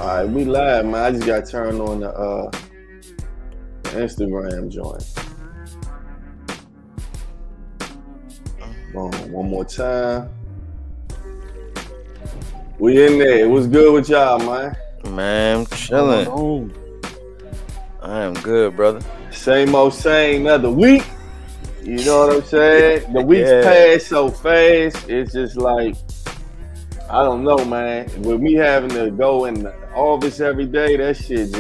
All right, we live, man. I just got turned on the Instagram joint. Boom, one more time. We in there. What's good with y'all, man? Man, I'm chilling. I am good, brother. Same old same, another week. You know what I'm saying? The weeks pass so fast. It's just like, I don't know, man. With me having to go in the office every day, that shit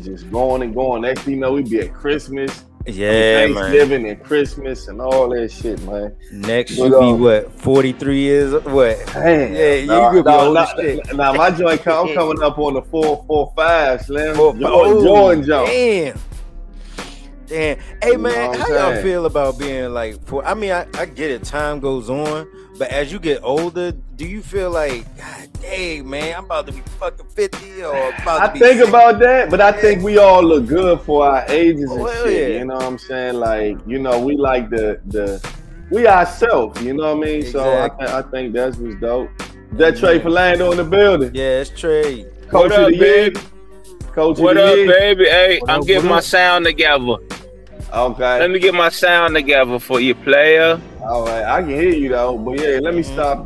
just going and going. Next thing you know, we be at Christmas. Thanksgiving and Christmas and all that shit, man. Next you be what, 43 years? What? Damn. Yeah, you could be old as shit. Now my joint, I'm coming up on the 445, Slim. Jordan jump. Damn. Hey, man, how y'all feel about being like, I get it, time goes on, but as you get older, do you feel like, God dang, man, I'm about to be fucking 50 or about to be 60? About that, but I think we all look good for our ages and shit. Yeah. You know what I'm saying? Like, you know, we like we ourselves, you know what I mean? Exactly. So I think that's what's dope. That Trey Philando in the building. Yeah, it's Trey. Coach of the year. Coach what up, baby? Hey, I'm getting my sound together. Okay. Let me get my sound together for you, player. All right, I can hear you though, but yeah, let me stop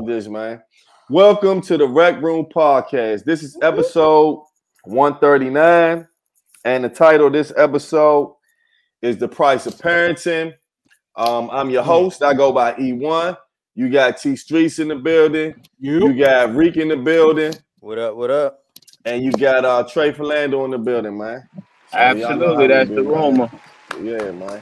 this, man. Welcome to the Rec Room Podcast. This is episode 139, and the title of this episode is The Price of Parenting. I'm your host. I go by E1. You got T Streets in the building. You got Reek in the building. What up? What up? And you got Trey Philando in the building, man. So absolutely, that's the rumor. Yeah, man.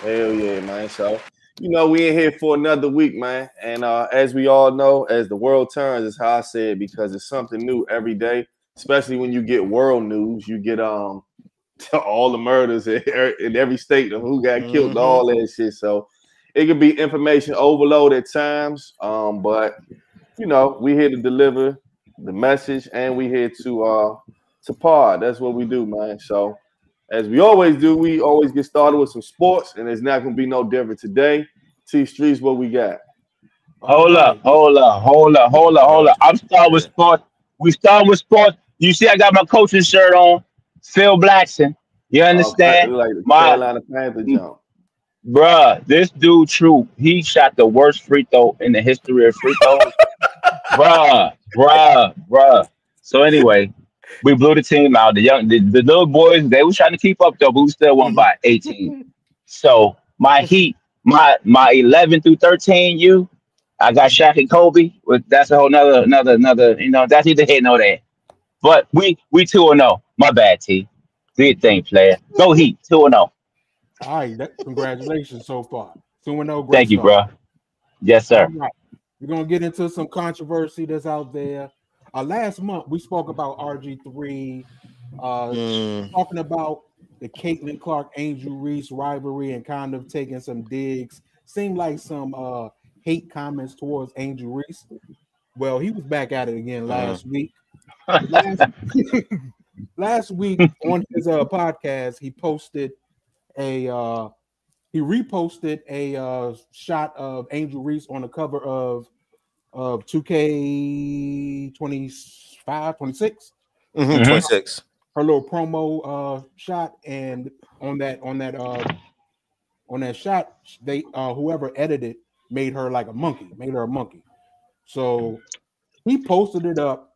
Hell yeah, man. So, you know, we in here for another week, man. And as we all know, as the world turns, is how I say it, because it's something new every day, especially when you get world news. You get all the murders in every state of who got killed, all that shit. So it could be information overload at times. But, you know, we here to deliver the message, and we here to pod. That's what we do, man. So as we always do, we always get started with some sports, and it's not gonna be no different today. T Streets, what we got? Hold up. I'm starting with sport. We start with sport. You see, I got my coaching shirt on. Phil Blackson. You understand? Like the Carolina Panther jump. Bruh, this dude, true. He shot the worst free throw in the history of free throws. Bruh. So anyway, we blew the team out. The little boys, they was trying to keep up though, but we still won by 18. So my Heat, my 11 through 13 I got Shaq and Kobe. That's a whole another. You know, that's either hit or that. But we 2-0. My bad, T. Good thing, player. Go Heat, 2-0. All right, congratulations so far. 2-0. Thank you, bro. Yes, sir. All right. We're gonna get into some controversy that's out there. Last month we spoke about RG3, talking about the Caitlin Clark Angel Reese rivalry and kind of taking some digs. Seemed like some hate comments towards Angel Reese. Well, he was back at it again last week. Last week on his podcast, he reposted a shot of Angel Reese on the cover of 2K25, 26. 26. Her little promo shot, and on that shot, they whoever edited made her a monkey. So he posted it up,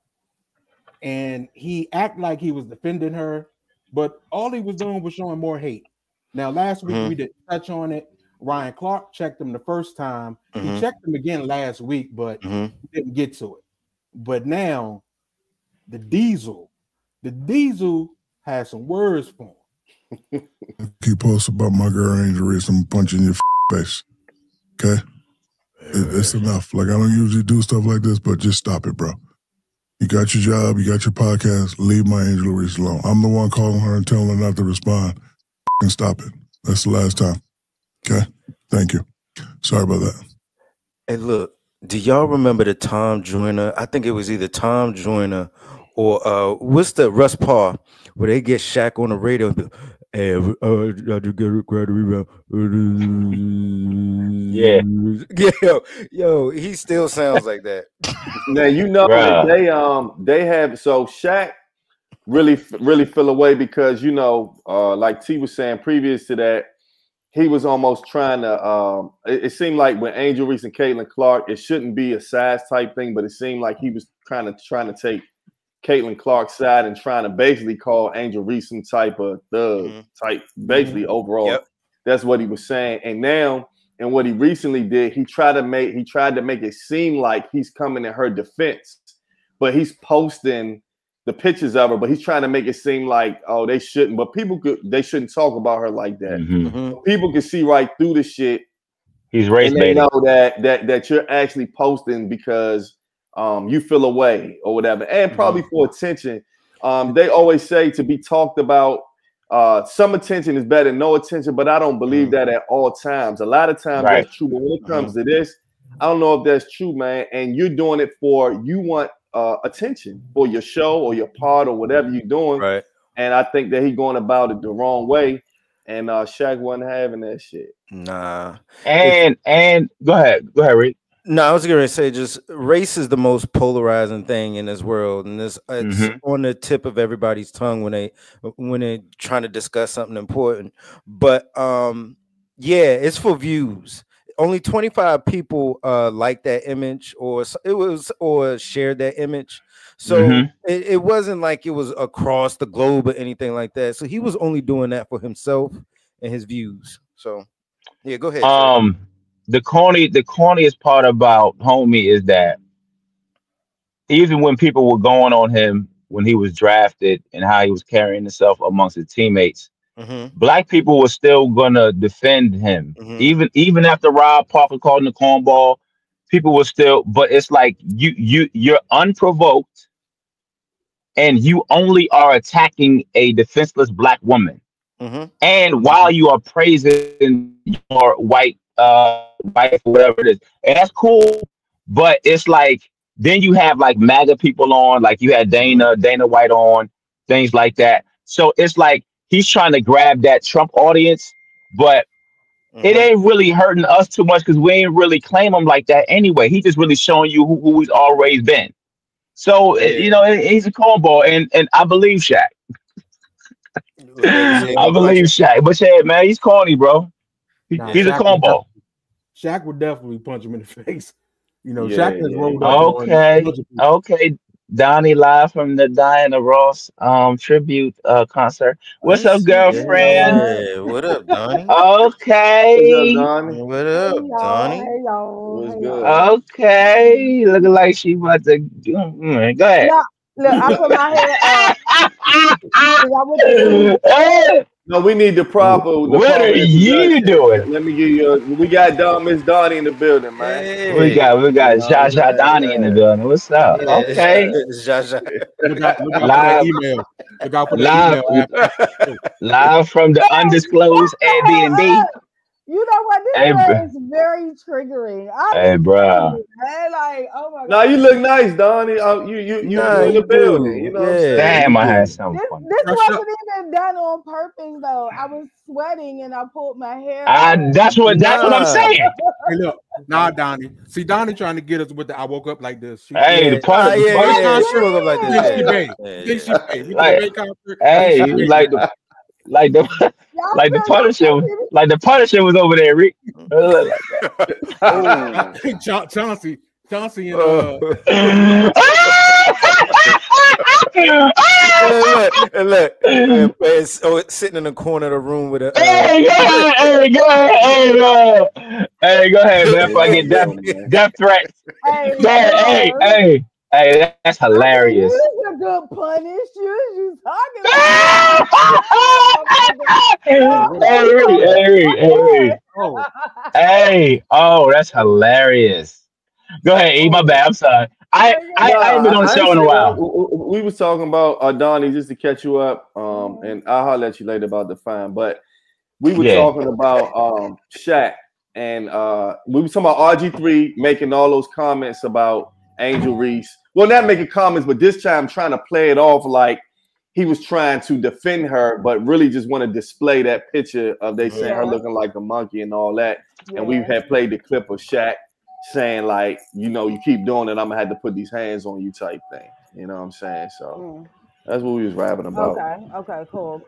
and he acted like he was defending her, but all he was doing was showing more hate. Now, last week we didn't touch on it. Ryan Clark checked him the first time. He checked him again last week, but didn't get to it. But now, the Diesel has some words for him. Keep posting about my girl Angel Reese, I'm punching your face. Okay? It's enough. Like, I don't usually do stuff like this, but just stop it, bro. You got your job, you got your podcast, leave my Angel Reese alone. I'm the one calling her and telling her not to respond. And stop it. That's the last time. Okay? Thank you. Sorry about that. Hey, look, do y'all remember the Tom Joyner? I think it was either Tom Joyner or what's the Russ Parr, where they get Shaq on the radio. Hey, I just grab the rebound. Yeah. Yo, he still sounds like that. Now you know that they have so Shaq really fell away because like T was saying previous to that, he was almost trying to it seemed like when Angel Reese and Caitlin Clark, it shouldn't be a size type thing, but it seemed like he was trying to take Caitlin Clark's side and trying to basically call Angel Reese some type of thug type, basically overall. Yep. That's what he was saying. And now, and what he recently did, he tried to make it seem like he's coming in her defense, but he's posting the pictures of her, but he's trying to make it seem like, oh, they shouldn't, but they shouldn't talk about her like that. People can see right through the shit. He's race baiting. They know baiting. that you're actually posting because you feel away or whatever, and probably for attention. They always say to be talked about. Some attention is better than no attention, but I don't believe that at all times. A lot of times that's true, but when it comes to this, I don't know if that's true, man. And you're doing it you want attention for your show or your part or whatever you're doing. Right. And I think that he's going about it the wrong way. And Shaq wasn't having that shit. Nah. And go ahead, Rick. No, I was going to say just race is the most polarizing thing in this world, and it's on the tip of everybody's tongue when they trying to discuss something important. But yeah, it's for views. Only 25 people liked that image or shared that image. So it wasn't like it was across the globe or anything like that. So he was only doing that for himself and his views. So yeah, go ahead. Trey. The corniest part about homie is that even when people were going on him when he was drafted and how he was carrying himself amongst his teammates, black people were still gonna defend him. Even after Rob Parker called him the cornball, people were still. But it's like you're unprovoked, and you only are attacking a defenseless black woman. And while you are praising your white wife, whatever it is, and that's cool, but it's like then you have like MAGA people on, like you had Dana White on, things like that. So it's like he's trying to grab that Trump audience, but it ain't really hurting us too much because we ain't really claim him like that anyway. He just really showing you who he's always been. So he's a cornball, and I believe Shaq. I believe Shaq, but yeah, man, he's corny, bro. He's a cornball. Shaq would definitely punch him in the face. Shaq has rolled up. Okay. Donnie live from the Diana Ross tribute concert. What's up, girlfriend? Hey, what up, Donnie? Okay. What up, Donnie? Hey, y'all. What's good? Okay. Looking like she about to go ahead. Yeah, look, I put my hair No, we need the proper. What are you doing? Let me give you. We got Miss Donnie in the building, man. Hey. We got Zsa Donnie in the building. What's up? Okay. Look out for that email. Look out for that email. Live from the undisclosed Airbnb. You know what? This is very triggering. Hey, bro. Like, oh my God. No, you look nice, Donnie. You in the building. You know what I'm saying? Damn, I had something funny. This wasn't even done on purpose, though. I was sweating and I pulled my hair. That's what I'm saying. Hey, look. Nah, Donnie. See, Donnie trying to get us with the I woke up like this. She woke up like this. Like the Punisher was over there, Rick. Chauncey and look, sitting in the corner of the room with a hey, go ahead, man. If I get death threats. Hey, that's hilarious. You a good punish. You talking about? Hey, that's hilarious. Go ahead, E. My bad. I'm sorry. I ain't been on the show in a while. We was talking about Donnie, just to catch you up, and I'll holler at you later about the fine. But we were talking about Shaq, and we were talking about RG3 making all those comments about Angel Reese. Well, not making comments, but this time trying to play it off like he was trying to defend her, but really just want to display that picture of they saying her looking like a monkey and all that. And we had played the clip of Shaq saying like, you know, you keep doing it, I'm gonna have to put these hands on you type thing. You know what I'm saying? So that's what we was rapping about. Okay, cool.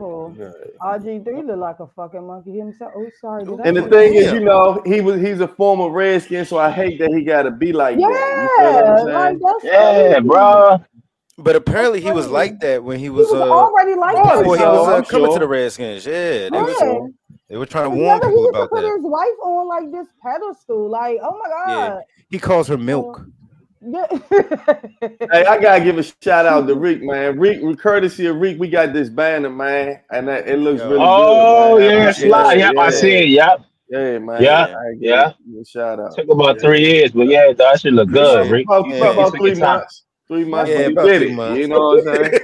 RG3 look like a fucking monkey himself. Oh, sorry. And the thing is, you know, he's a former Redskin, so I hate that he gotta be like that. You feel what I'm saying? Like, bro. But apparently he was like that when he was already like that. Before he was coming to the Redskins. Yeah, they were trying to warn people about that. He put his wife on like this pedestal. Like, oh my God. Yeah. He calls her milk. Hey, I gotta give a shout out to Reek, man. Reek, courtesy of Reek, we got this banner, man, and it looks really good. Oh yeah, slide. Yep, I see it. Yep. Yeah, man. Yeah. Shout out. Took about 3 years, but that should look good, Reek. About 3 months. 3 months. Yeah, about 3 months. You know what I'm saying?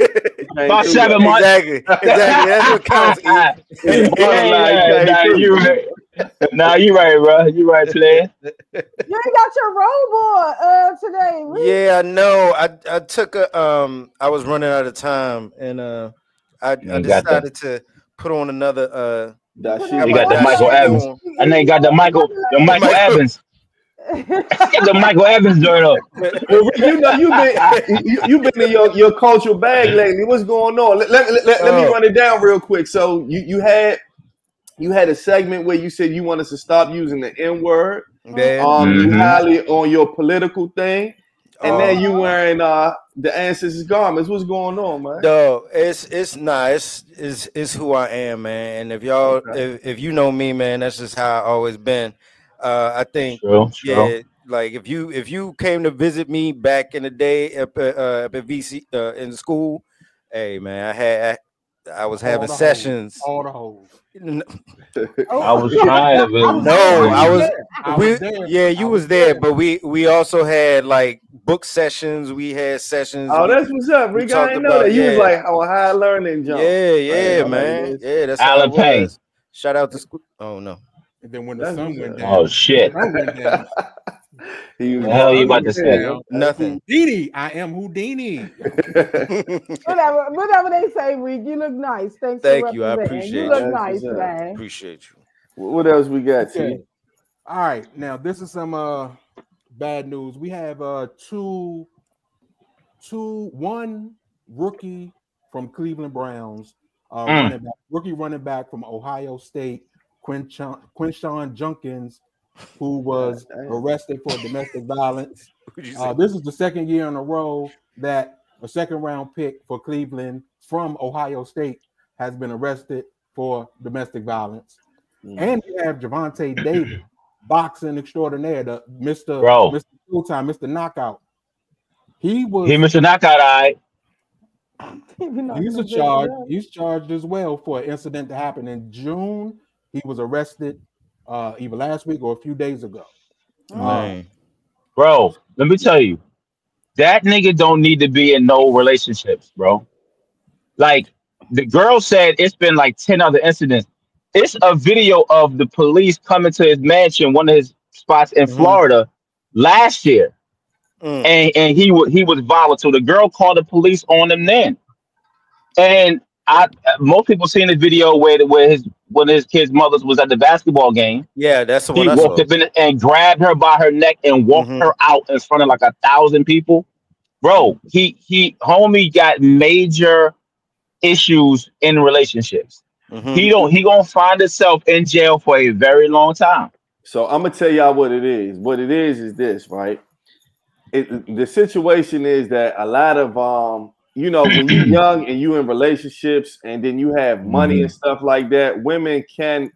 About 7 months. Exactly. That's what counts. You right. Nah, you right, bro. You right, player. You ain't got your robe on today. Really? Yeah, I know. I took I was running out of time, and I decided to put on another. You got the Michael Evans. And then got the Michael Evans. Get the Michael Evans joint up. Well, you know you've been in your cultural bag lately. What's going on? Let me run it down real quick. So you had a segment where you said you want us to stop using the N word. You highly on your political thing, and then you wearing the ancestors garments. What's going on, man? No, it's who I am, man. And if y'all if you know me, man, that's just how I always been. I think like if you came to visit me back in the day up at VC in school, hey man, I was having sessions. All the hoes. I was trying to. You was there, but we also had like book sessions. We had sessions. Oh, that's what's up, Rick. I didn't know that. You was like high learning, John. Yeah, man. Yeah, that's how it was. Shout out to school. Oh no. And then when the sun went down. Oh shit. The hell you about to say? Nothing. Houdini. I am Houdini. Whatever they say, Reek. You look nice. Thank you. I appreciate you. You look nice, man. Appreciate you. What else we got, T? All right. Now this is some bad news. We have one rookie from Cleveland Browns, rookie running back from Ohio State, Quinshon Junkins, who was arrested for domestic violence. This is the second year in a row that a second-round pick for Cleveland from Ohio State has been arrested for domestic violence. And we have Javante Davis, boxing extraordinaire, the Mr. Full-Time, Mr. Knockout. He Mr. Knockout, all right. He's charged as well for an incident that happened in June. He was arrested either last week or a few days ago. Bro, let me tell you, that nigga don't need to be in no relationships, bro. Like the girl said, it's been like 10 other incidents. It's a video of the police coming to his mansion, one of his spots in Florida last year, and he was volatile. The girl called the police on him then, and most people seen the video where one of his kids' mothers was at the basketball game. Yeah, that's the one. He walked up in and grabbed her by her neck and walked her out in front of like 1,000 people. Bro, homie got major issues in relationships. He gonna find himself in jail for a very long time. So I'm gonna tell y'all what it is. What it is this, right? The situation is that a lot of when you're young and you in relationships and then you have money and stuff like that, women can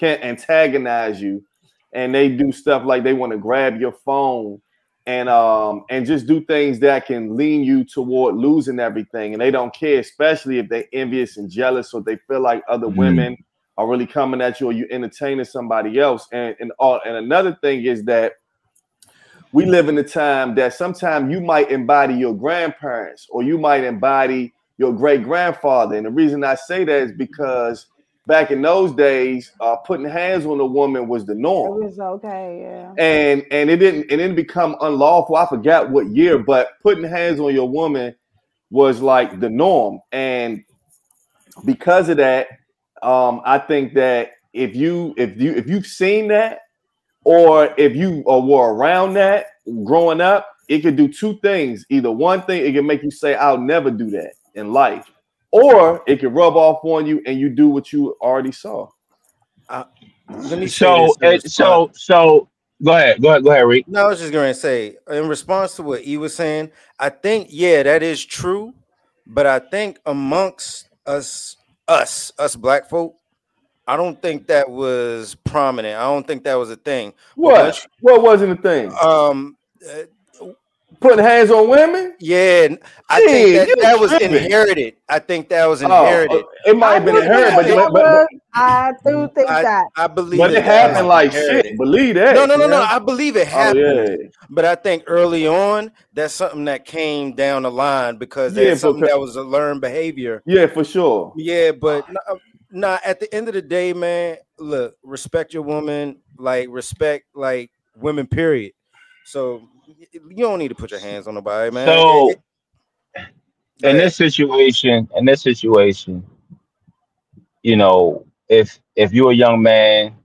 antagonize you, and they do stuff like they want to grab your phone and just do things that can lean you toward losing everything, and they don't care, especially if they're envious and jealous, or they feel like other women are really coming at you, or you entertaining somebody else. And another thing is that we live in a time that sometimes you might embody your grandparents, or you might embody your great grandfather. And the reason I say that is because back in those days, putting hands on a woman was the norm. It was okay, yeah. And it didn't become unlawful. I forgot what year, but putting hands on your woman was like the norm, and because of that, I think that if you've seen that, or if you were around that growing up, it could do two things. Either one thing, it can make you say, "I'll never do that in life," or it can rub off on you and you do what you already saw. Let me say this. So go ahead, Rick. No, I was just going to say, in response to what E was saying, I think, yeah, that is true. But I think amongst us black folk, I don't think that was prominent. I don't think that was a thing. What wasn't a thing? Putting hands on women? Yeah, I think that was inherited. I think that was inherited. It might have been inherited, but I do think that. I believe, but it happened like shit. Believe that? No. I believe it happened. Oh, yeah. But I think early on, that's something that came down the line because that's something that was a learned behavior. Yeah, for sure. Yeah, but at the end of the day, man, look, respect your woman, like respect like women, period. So you don't need to put your hands on nobody, man. So in this situation, you know, if you're a young man,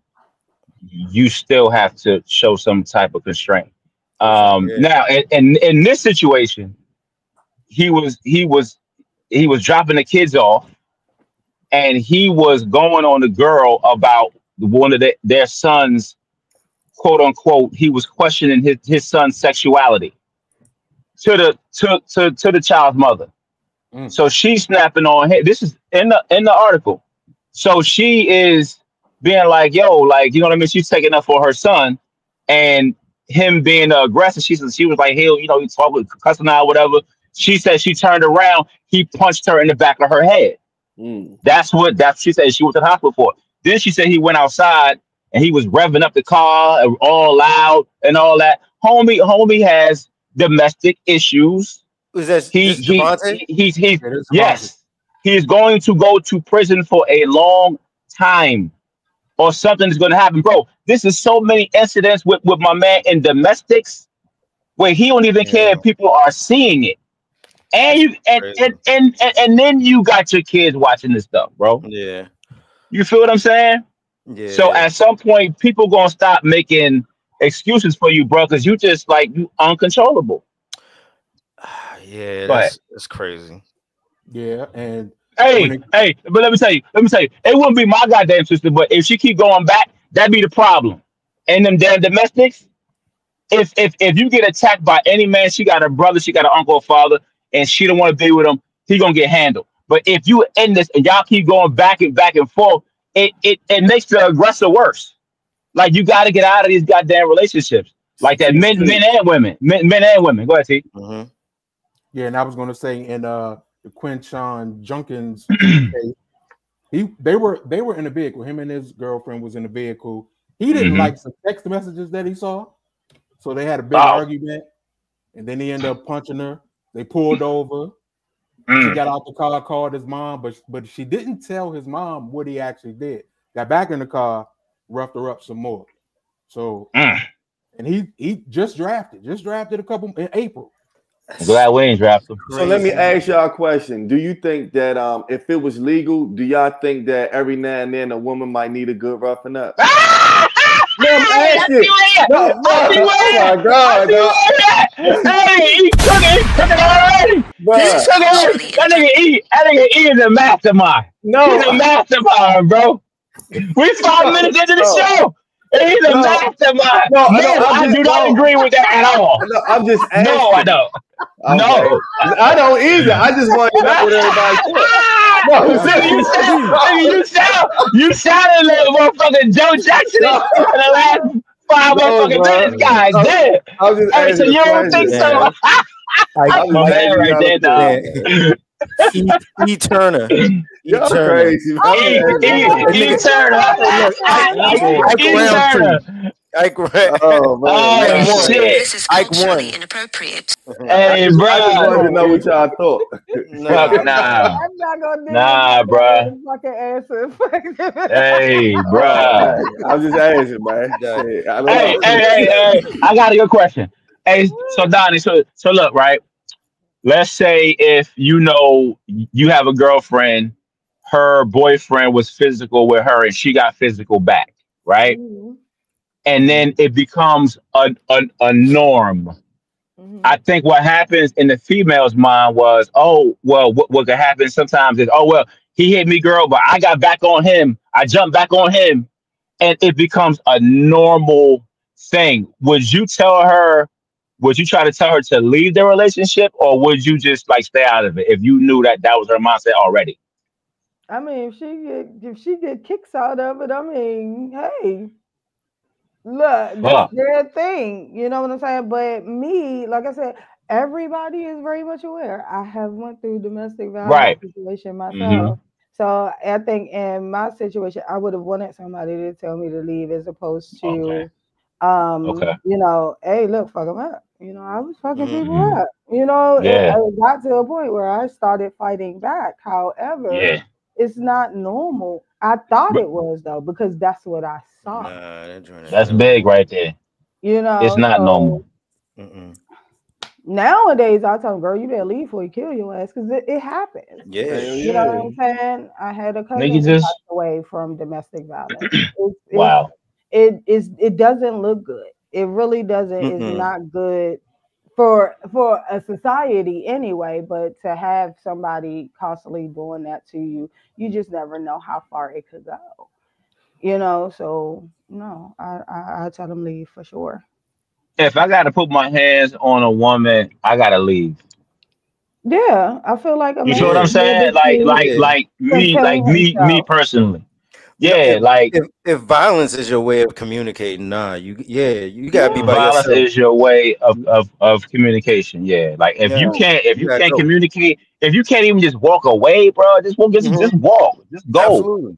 you still have to show some type of constraint. Now in this situation, he was dropping the kids off, and he was going on the girl about one of their sons, quote unquote. He was questioning his son's sexuality to the child's mother. So she's snapping on him. This is in the article. So she is being like, yo, like, you know what I mean? She's taking up for her son, and him being aggressive. She was like, hell, you know, he talked with cussing out, whatever. She said she turned around, he punched her in the back of her head. That's she said she was in the hospital for. Then she said he went outside and he was revving up the car all loud and all that. Homie has domestic issues. Is that yes. He is going to go to prison for a long time, or something is going to happen, bro. This is so many incidents with my man in domestics where he don't even care if people are seeing it. And you and then you got your kids watching this stuff, bro. Yeah. You feel what I'm saying? Yeah. So at some point, people gonna stop making excuses for you, bro, because you just like you uncontrollable. Yeah, that's crazy. Yeah, and hey, but let me tell you, it wouldn't be my goddamn sister, but if she keep going back, that'd be the problem. And them damn domestics, if you get attacked by any man, she got a brother, she got an uncle or father, and she don't want to be with him, he gonna get handled. But if you end this and y'all keep going back and forth, it makes the aggressor worse. Like, you got to get out of these goddamn relationships like that. Men and women. Go ahead, T. Mm-hmm. Yeah, and I was going to say in the Quinshon Junkins case, they were in a vehicle. Him and his girlfriend was in a vehicle. He didn't like some text messages that he saw, so they had a big argument, and then he ended up punching her. They pulled over. She got out the car, called his mom, but she didn't tell his mom what he actually did. Got back in the car, roughed her up some more. So, and he just drafted a couple in April. Glad we ain't drafted. So let me ask y'all a question. Do you think that if it was legal, do y'all think that every now and then a woman might need a good roughing up? No, I'm asking. No, oh my God, no. Hey, he took it already. That nigga E is a mastermind. No, he's a mastermind, bro. We 5 minutes into the show. He's a mastermind. No, I do not agree with that at all. No, I'm just asking. No, I don't. Okay. No, I don't either. I just want to know what everybody said. You sounded like motherfucking Joe Jackson for the last 5 motherfucking minutes, guys. Hey, so you don't think so? I'm right there, dog. E. Turner. You're crazy. E. Turner. Ike Oh, shit. This is culturally inappropriate. Hey, bro. I just wanted to know what y'all thought. Nah, bro. Hey, bro. I'm just asking, man. Hey. I got a good question. Hey, so Donnie, so look, right? let's say if you have a girlfriend, her boyfriend was physical with her and she got physical back, right? Mhm. And then it becomes a norm. I Mhm. think what happens in the female's mind was, oh, well, what could happen sometimes is, oh, well, he hit me, girl, but I got back on him. I jumped back on him. And it becomes a normal thing. Would you try to tell her to leave the relationship, or would you just like stay out of it if you knew that was her mindset already? I mean, if she get kicks out of it, I mean, hey, look, that's Fuck. their thing. You know what I'm saying? But me, like I said, everybody is very much aware. I have went through domestic violence Right. situation Hmm. myself. So I think in my situation, I would have wanted somebody to tell me to leave as opposed Okay. to, Okay. hey, look, fuck them up. I was fucking people Mm-hmm. Mm. up. It Yeah. got to a point where I started fighting back. However, Yeah. it's not normal. I thought But it was though, because that's what I saw. Nah, that joint ain't that's big normal. right there. It's not So normal. Mm-mm. nowadays I tell them, girl, you better leave before you kill your ass, because it happens. Yeah. Hell You know yeah. what I'm saying? I had a cousin Nigga who just passed away from domestic violence. wow. It doesn't look good. It really doesn't. It's Mm-mm. not good for a society anyway. But to have somebody constantly doing that to you, you just never know how far it could go. So no, I tell them leave for sure. If I gotta put my hands on a woman, I gotta leave. Yeah, I feel like a You feel man what I'm Yeah. should be saying? able to Yeah. Like contain me himself. personally. No, Yeah, like if violence is your way of communicating, nah, you gotta be by Yeah. violence yourself. is your way of communication. Yeah. Like if you Yeah. can't if You you gotta can't go. communicate, if you can't even just walk away, bro, just Hmm. walk. Just go. Absolutely.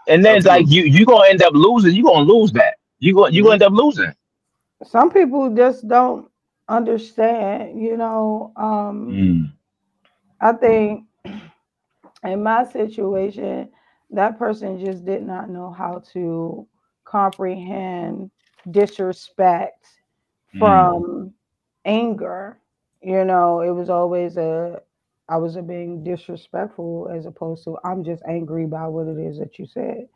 And then like Absolutely. you gonna end up losing, you gonna lose that. You gonna Hmm. end up losing. Some people just don't understand. Mm, I think in my situation, that person just did not know how to comprehend disrespect mm, from anger. It was always I was being disrespectful as opposed to I'm just angry by what it is that you said.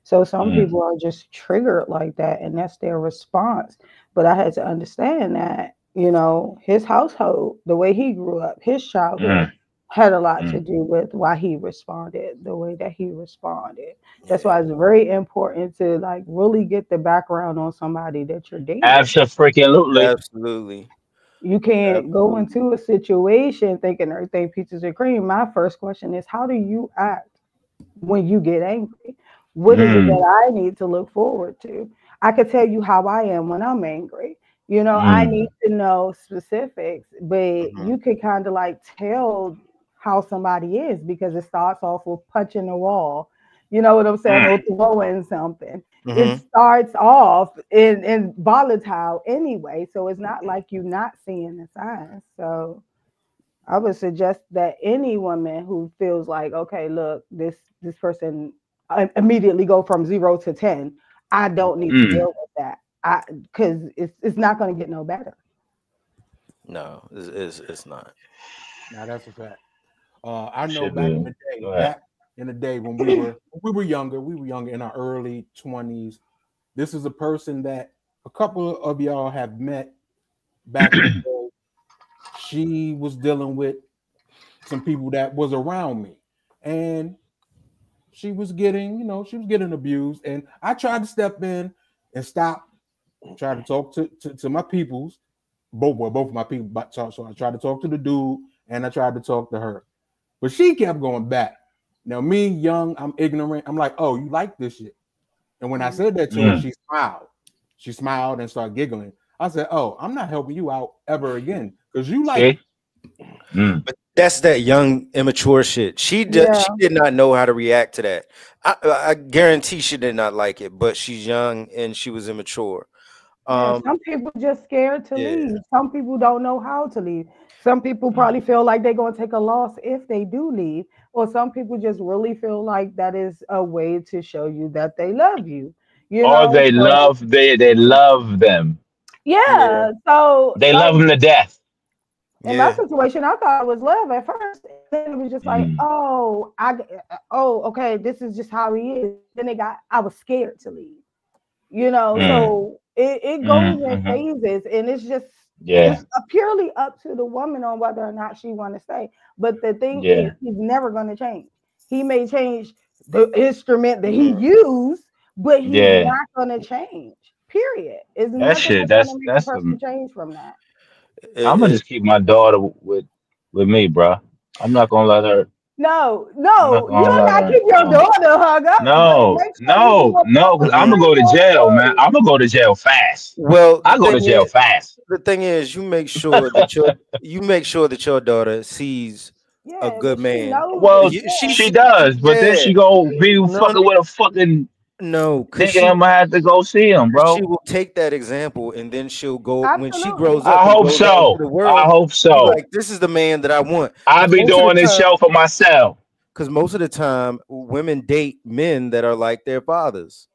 So some mm, people are just triggered like that, and that's their response. But I had to understand that, his household, the way he grew up, his childhood mm, had a lot to mm. do with why he responded the way that he responded. That's Yeah. why it's very important to like really get the background on somebody that you're dating. Absolutely. Absolutely. You can't go Absolutely. into a situation thinking everything peaches and cream. My first question is, how do you act when you get angry? What is it Mm, that I need to look forward to? I could tell you how I am when I'm angry. I mm, need to know specifics, but Hmm. you could kind of like tell how somebody is because it starts off with punching the wall. You know what I'm saying? Or mm. throwing something. It Hmm. starts off in volatile anyway. So it's not like you're not seeing the signs. So I would suggest that any woman who feels like, okay, look, this person immediately go from 0 to 10. I don't need to Mm. deal with that. Because it's not going to get no better. No, it's not. Now that's a fact. I know Should be. Go ahead. back in the day when we were younger, we were younger in our early 20s. This is a person that a couple of y'all have met back in the day. She was dealing with some people that was around me, and she was getting abused, and I tried to step in and stop, try to talk to my peoples, both of my people, but so I tried to talk to the dude and I tried to talk to her, but she kept going back. Now me, young, I'm ignorant, I'm like, oh, you like this shit? And when I said that to her, Mm. she smiled and started giggling. I said, oh, I'm not helping you out ever again because you like See? it. Mm. But that's that young immature shit. Yeah. She did not know how to react to that. I guarantee she did not like it. But she's young and she was immature. Yeah, Um. some people just scared to Yeah. leave. Some people don't know how to leave. Some people Mm. probably feel like they're going to take a loss if they do leave, or some people just really feel like that is a way to show you that they love you. Or they So love they love them. yeah, Yeah. so They love like them to death. In my situation, I thought it was love at first. And then it was just like, okay, this is just how he is. Then I was scared to leave. So it goes in phases, and it's just purely up to the woman on whether or not she want to stay. But the thing is, he's never going to change. He may change the instrument that he used, but he's not going to change. Period. It's nothing that's going to make a person change from that. I'm gonna just keep my daughter with me, bro. I'm not gonna let her. No, you not keep your daughter hung up. No, because I'm gonna go to jail, man. I'm gonna go to jail fast. Well, I go to jail fast. The thing is, you make sure that your daughter sees a good man. Well, she does, but then she go be fucking with a fucking. No, because I'm gonna have to go see him, bro. She will take that example, and then she'll go when she grows up. I hope so. I hope so. Like, this is the man that I want. I'll be doing this show for myself. Because most of the time, women date men that are like their fathers.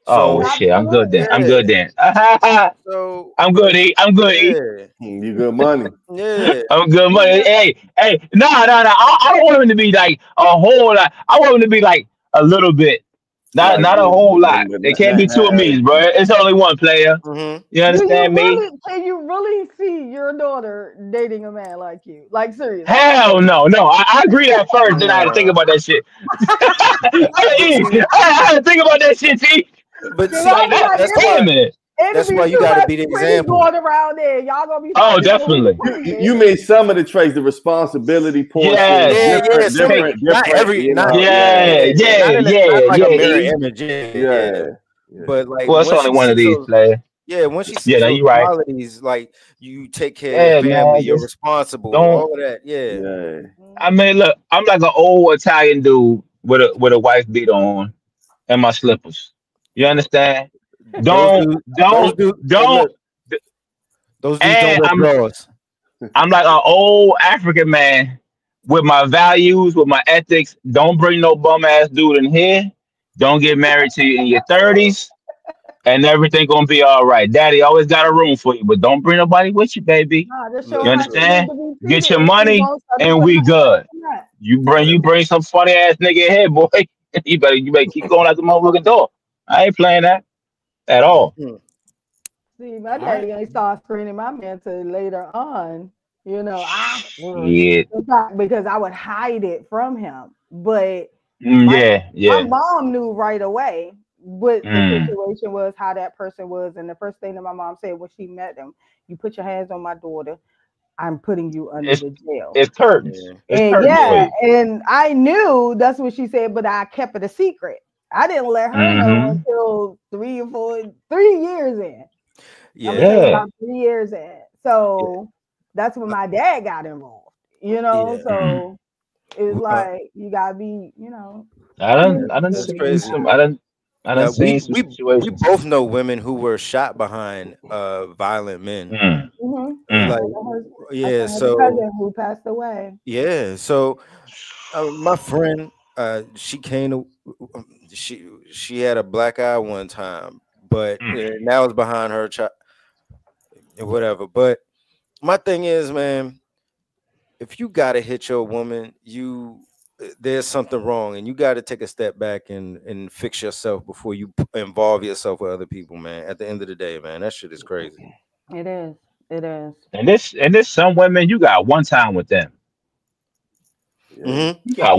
So, shit, I'm good then. I'm good then. So I'm good. I'm good. You good money. Yeah, I'm good money. Hey, no. I don't want him to be like a whole lot. I want him to be like a little bit. Not a whole lot. It can't be two of me, bro. It's only one player. You understand me? Can you really see your daughter dating a man like you? Like, seriously? Hell no. I agree at first, then I had to think about that shit. I had to think about that shit, T. But see, that's why you gotta be the example. Going around there, y'all gonna be. Oh, definitely. You made some of the traits, the responsibility portion. Not every. Yeah. But like, well, it's only one of these, player. Yeah, once you see those qualities, like you take care of your family, you're responsible, all of that. Yeah. I mean, look, I'm like an old Italian dude with a wife beater on and my slippers. You understand? Don't. Those dudes don't wear I'm like an old African man with my values, with my ethics. Don't bring no bum ass dude in here. Don't get married to you in your 30s, and everything gonna be all right. Daddy always got a room for you, but don't bring nobody with you, baby. You understand? Get your money, and we good. You bring some funny ass nigga in here, boy. You better keep going out the motherfucking door. I ain't playing that at all. See, my daddy ain't start screening my man till later on. Because I would hide it from him. But my mom knew right away what the situation was, how that person was. And the first thing that my mom said when she met him, you put your hands on my daughter, I'm putting you under the jail. It's curtains. And I knew that's what she said, but I kept it a secret. I didn't let her know until 3 years in. About 3 years in. So that's when my dad got involved. So it was like you gotta be, I done seen some. I done seen some situations. We both know women who were shot behind violent men. So cousin who passed away. Yeah. So my friend, she came to. She had a black eye one time, but now it's behind her child, whatever. But my thing is, man, if you gotta hit your woman, there's something wrong, and you got to take a step back and fix yourself before you involve yourself with other people, man. At the end of the day, man, that shit is crazy. It is. And this some women, you got one time with them. You got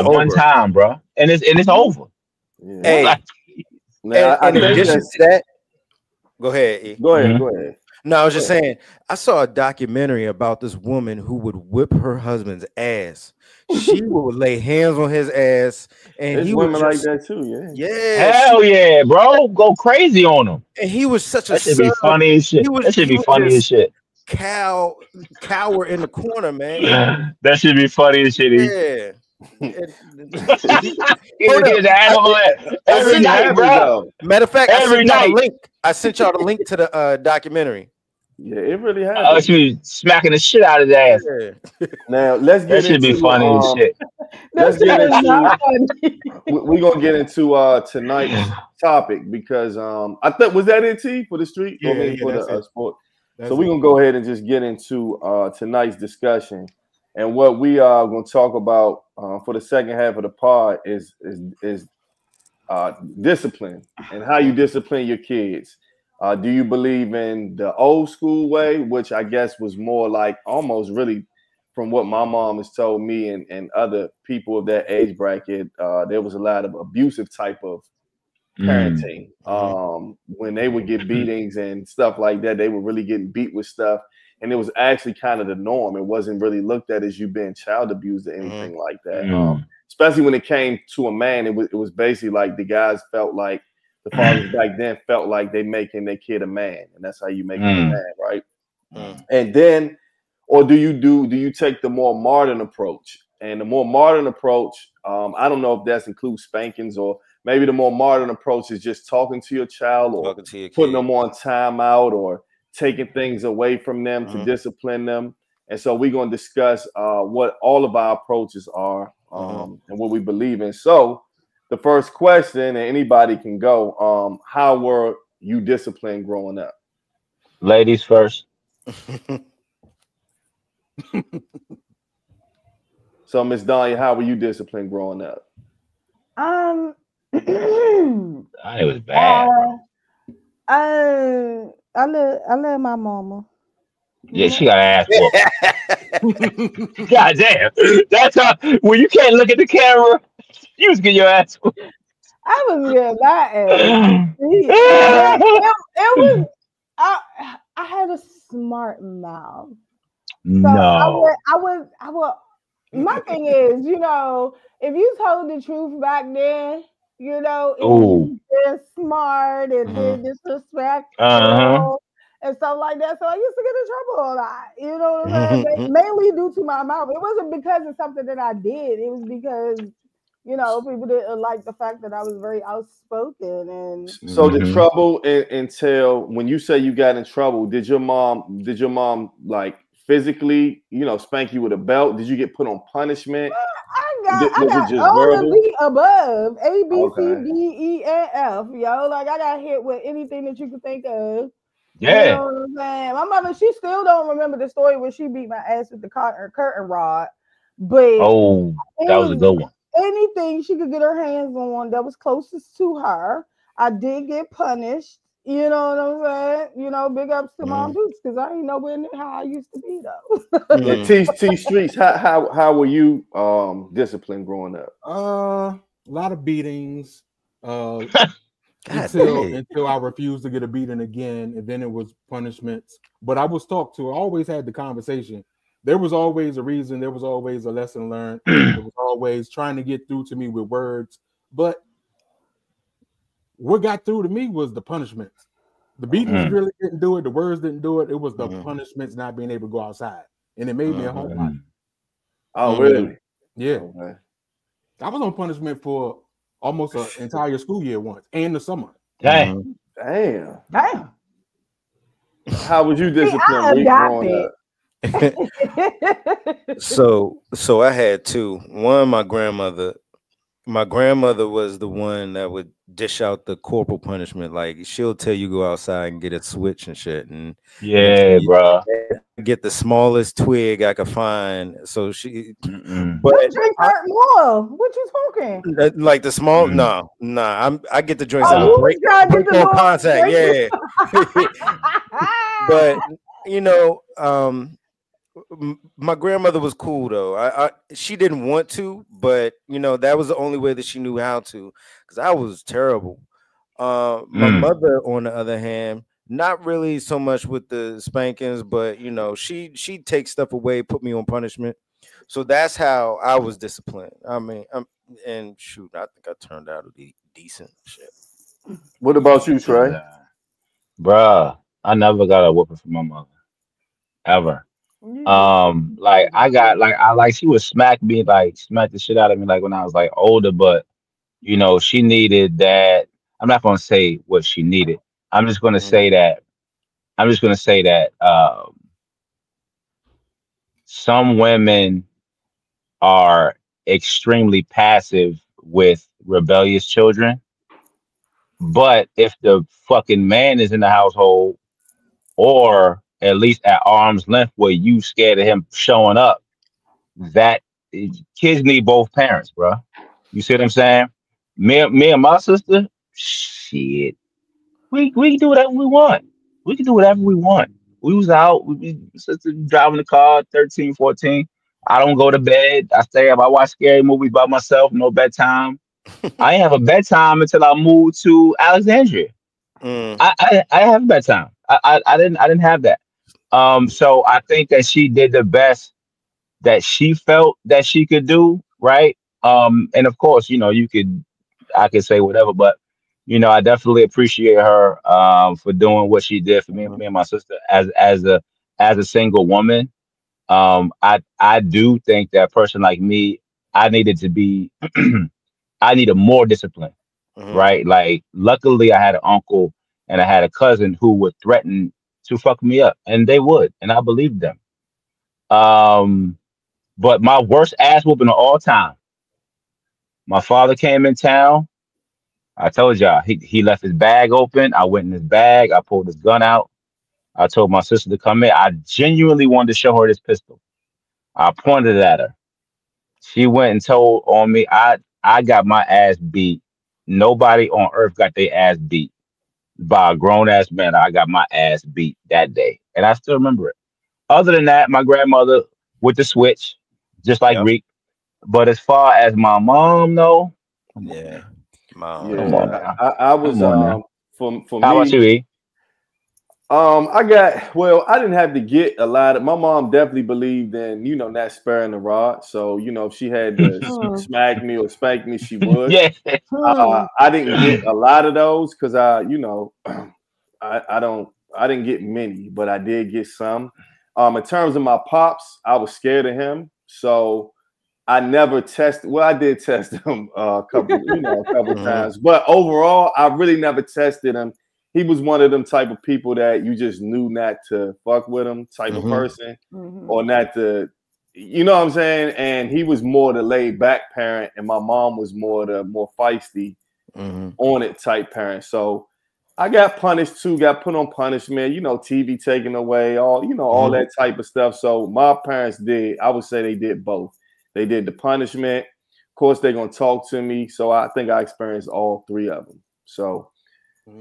one time, bro, and it's over. Yeah. Hey, in addition to that, go ahead. E. Go ahead. No, I was just saying, I saw a documentary about this woman who would whip her husband's ass. She would lay hands on his ass, and there's he women was like that too. Yeah. Hell yeah, bro, go crazy on him. And he was such that should be funny as shit. That should be funny as shit. Cower in the corner, man. That should be funny as shit. Yeah. Every night, bro. Matter of fact, I sent y'all the link to the documentary. Yeah, it really happens. She was smacking the shit out of his ass. Yeah. Now let's get that should be funny as shit. Let's get into. We're gonna get into tonight's topic because I thought was that it, T, for the street? Yeah, for the sport. So we're gonna go ahead and just get into tonight's discussion, and what we are gonna talk about for the second half of the pod is discipline and how you discipline your kids. Do you believe in the old school way, which I guess was more like almost really from what my mom has told me and other people of that age bracket, there was a lot of abusive type of parenting. When they would get beatings and stuff like that, they were really getting beat with stuff. And it was actually kind of the norm. It wasn't really looked at as you being child abused or anything like that. Especially when it came to a man, it was basically like the guys felt like the fathers back then felt like they making their kid a man, and that's how you make him a man, right? And then, or do you take the more modern approach? And the more modern approach, I don't know if that includes spankings, or maybe the more modern approach is just talking to your child or putting them on timeout or taking things away from them to discipline them. And so we're going to discuss what all of our approaches are and what we believe in. So the first question, and anybody can go, how were you disciplined growing up? Ladies first. So Miss Danya, how were you disciplined growing up? It was bad. I love my mama. Yeah, she got ass whooped. God damn. That's how when you can't look at the camera, you was getting your ass whooped. I was getting my ass. It was I had a smart mouth. So No. I would my thing is, if you told the truth back then, and you been smart and been disrespectful and stuff like that. So I used to get in trouble a lot. You know what I'm saying? Mainly due to my mouth. It wasn't because of something that I did. It was because, people didn't like the fact that I was very outspoken. And so the trouble until when you say you got in trouble, did your mom like physically, spank you with a belt? Did you get put on punishment? I got all of the above. A, B, C, D, E, and F, yo. Like, I got hit with anything that you could think of. Yeah. You know what I'm saying? My mother, she still don't remember the story where she beat my ass with the curtain rod. But that was a good one. Anything she could get her hands on that was closest to her, I did get punished. You know what I'm saying? Big ups to Mom Dukes, because I ain't nowhere near how I used to be though. T Streets, how were you disciplined growing up? A lot of beatings. Until I refused to get a beating again, and then it was punishments. But I was talked to. I always had the conversation. There was always a reason. There was always a lesson learned. It was always trying to get through to me with words. But what got through to me was the punishments. The beatings really didn't do it. The words didn't do it. It was the punishments, not being able to go outside. And it made me a homebody. Oh, really? Yeah. Okay. I was on punishment for almost an entire school year once, and the summer. Damn. How was you disciplined growing up? So I had two. One, my grandmother was the one that would dish out the corporal punishment. Like, she'll tell you go outside and get a switch and shit. And bro, get the smallest twig I could find. So she, but drink hurt more. What you talking? Like the small? No, I get the joints out. Break on contact. Yeah. But my grandmother was cool though. She didn't want to, but that was the only way that she knew how to, because I was terrible. My mother, on the other hand, not really so much with the spankings, but she takes stuff away, put me on punishment. So that's how I was disciplined. I mean, and shoot, I think I turned out to be decent. Shit. What about you, Trey? Bruh, I never got a whooping from my mother, ever. She would smack the shit out of me like when I was like older, but she needed that. I'm not gonna say what she needed. I'm just gonna say that some women are extremely passive with rebellious children, but if the fucking man is in the household, or at least at arm's length, where you scared of him showing up. That kids need both parents, bro. You see what I'm saying? Me and my sister, shit, we can do whatever we want. We can do whatever we want. We was out, sister driving the car, 13, 14. I don't go to bed. I stay up. I watch scary movies by myself. No bedtime. I didn't have a bedtime until I moved to Alexandria. Mm. I have a bedtime. I didn't have that. So I think that she did the best that she felt that she could do, right? And of course, I could say whatever, but I definitely appreciate her for doing what she did for me and my sister as a single woman. I do think that a person like me, I needed to be I needed more discipline, Mm-hmm. right? Like, luckily, I had an uncle and I had a cousin who would threaten to fuck me up, and they would, and I believed them. Um, but my worst ass whooping of all time, my father came in town. I told y'all, he left his bag open. I went in his bag. I pulled his gun out. I told my sister to come in. I genuinely wanted to show her this pistol. I pointed it at her. She went and told on me. I got my ass beat. Nobody on earth got their ass beat by a grown ass man. I got my ass beat that day, and I still remember it. Other than that, my grandmother with the switch, just like Yep. Reek. But as far as my mom, though, come on, Yeah. man. Mom. Come on Yeah, now. I was Come on now. for How about me. you, E? I got well. I didn't have to get a lot of. My mom definitely believed in not sparing the rod. So if she had to Hmm. smack me or spank me, she would. Yeah. Hmm. I didn't get a lot of those because I didn't get many, but I did get some. In terms of my pops, I was scared of him, so I never tested. Well, I did test him a couple Mm-hmm. times, but overall, I really never tested him. He was one of them type of people that you just knew not to fuck with him type of Mm-hmm. person, Hmm. or not to, you know what I'm saying? And he was more the laid back parent, and my mom was more feisty Mm-hmm. on it type parent. So I got punished too, got put on punishment, TV taken away, all Mm-hmm. that type of stuff. So my parents did, I would say they did both. They did the punishment. Of course, they're gonna talk to me. So I think I experienced all three of them. So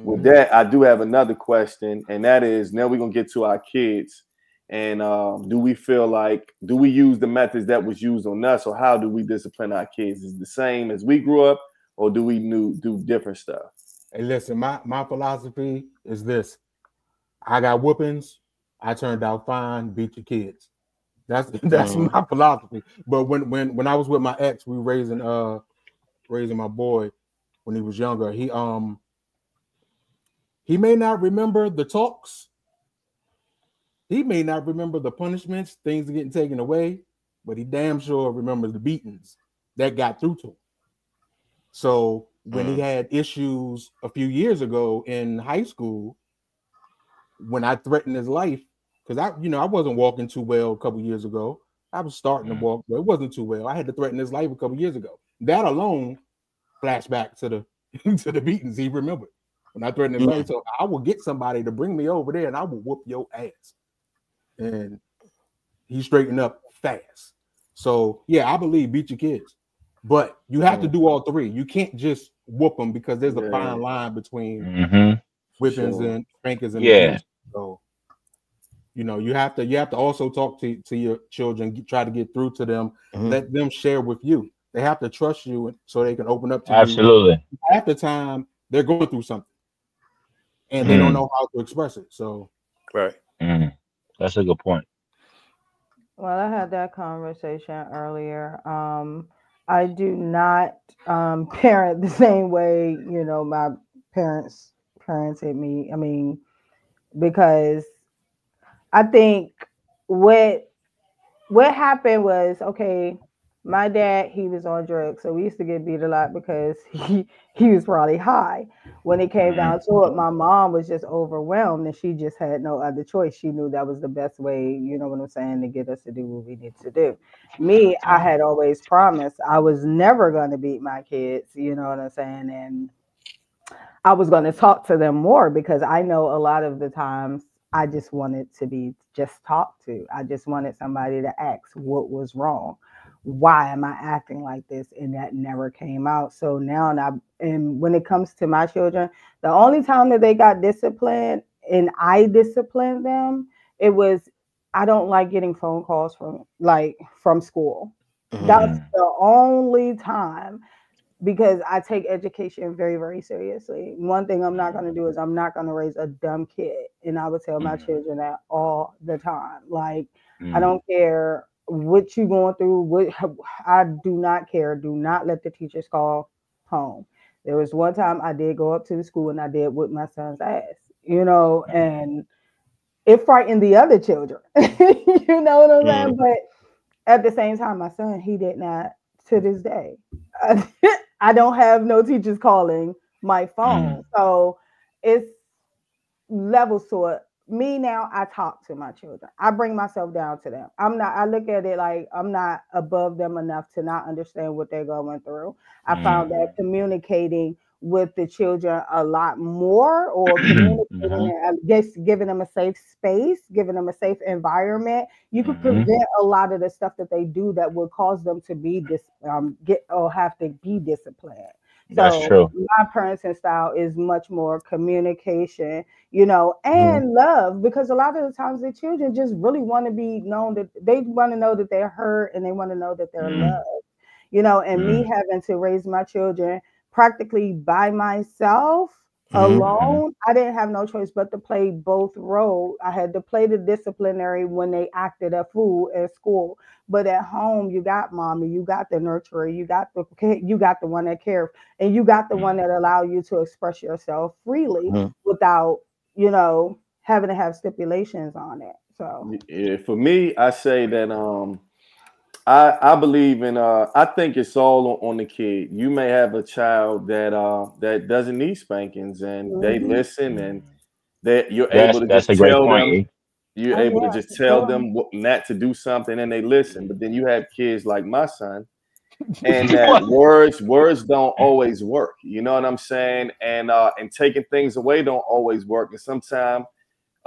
with Mm-hmm. that, I do have another question, and that is now we're gonna get to our kids. And do we use the methods that was used on us, or how do we discipline our kids? Is it the same as we grew up, or do we do different stuff? Hey, listen, my philosophy is this: I got whoopings, I turned out fine. Beat your kids. That's Mm-hmm. my philosophy. But when I was with my ex, we raising my boy when he was younger. He may not remember the talks. He may not remember the punishments, things are getting taken away, but he damn sure remembers the beatings that got through to him. So when he had issues a few years ago in high school, when I threatened his life, because I wasn't walking too well a couple years ago. I was starting to walk, but it wasn't too well. I had to threaten his life a couple years ago. That alone flashback to the to the beatings he remembered when I threatened his life. So I will get somebody to bring me over there and I will whoop your ass. And he straightened up fast. So yeah, I believe beat your kids, but you have to do all three. You can't just whoop them because there's a Yeah, fine line between Mm-hmm. for whippings sure. and spankings and Yeah. abuse. So you have to also talk to your children, try to get through to them, Mm-hmm. let them share with you. They have to trust you so they can open up to you. Absolutely. Half the time they're going through something and they don't Mm, know how to express it. So Right. mm. That's a good point. Well, I had that conversation earlier. I do not parent the same way, my parents parented me. I mean, because I think what what happened was, okay, my dad, he was on drugs, so we used to get beat a lot because he was probably high. When it came Mm, down to it, my mom was just overwhelmed and she just had no other choice. She knew that was the best way, you know what I'm saying, to get us to do what we need to do. Me, I mm, had always promised I was never going to beat my kids, you know what I'm saying, and I was going to talk to them more because I know a lot of the times I just wanted to be just talked to. I just wanted somebody to ask what was wrong. Why am I acting like this? And that never came out. So now, and when it comes to my children, the only time that they got disciplined and I disciplined them, it was, I don't like getting phone calls from school. That's the only time, because I take education very, very seriously. One thing I'm not going to do is I'm not going to raise a dumb kid. And I would tell my children that all the time. Like, I don't care what you're going through. I do not care. Do not let the teachers call home. There was one time I did go up to the school and I did whip my son's ass, and it frightened the other children. You know what I'm saying? But at the same time, my son, he did not, to this day. I don't have no teachers calling my phone. So it's levels to it. Me now, I talk to my children. I bring myself down to them. I look at it like I'm not above them enough to not understand what they're going through. I found that communicating with the children a lot more, or communicating, I guess, giving them a safe space, giving them a safe environment, you could prevent a lot of the stuff that they do that would cause them to be have to be disciplined. That's So true. my parenting style is much more communication, and love, because a lot of the times the children just really want to be known, that they want to know that they're heard and they want to know that they're loved, and me having to raise my children practically by myself alone, I didn't have no choice but to play both roles. I had to play the disciplinary when they acted a fool at school, but at home you got mommy, you got the nurturer, you got the one that cares, and you got the one that allow you to express yourself freely without having to have stipulations on it. So yeah, for me, I say that I believe in I think it's all on the kid. You may have a child that doesn't need spankings and they listen, and that you're able to That's just a great tell point. them, E. you're oh able to yeah, just for tell sure. them not to do something and they listen. But then you have kids like my son, and that words don't always work. You know what I'm saying? And taking things away don't always work. And sometimes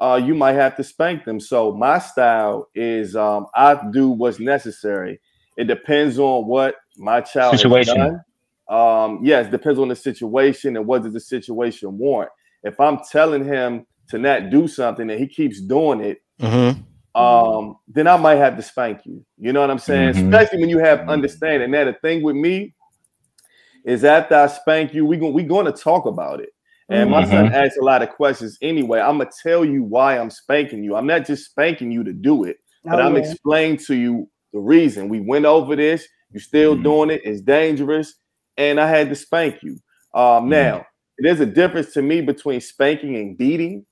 you might have to spank them. So my style is I do what's necessary. It depends on what my child has Situation. done. Yes, depends on the situation and what does the situation want. If I'm telling him to not do something and he keeps doing it, then I might have to spank you. You know what I'm saying? Especially when you have understanding. Now the thing with me is after I spank you, we gonna talk about it. And my son asks a lot of questions anyway. I'm gonna tell you why I'm spanking you. I'm not just spanking you to do it, but Oh I'm yeah. explaining to you the reason. We went over this. You're still doing it. It's dangerous, and I had to spank you. Now, there's a difference to me between spanking and beating.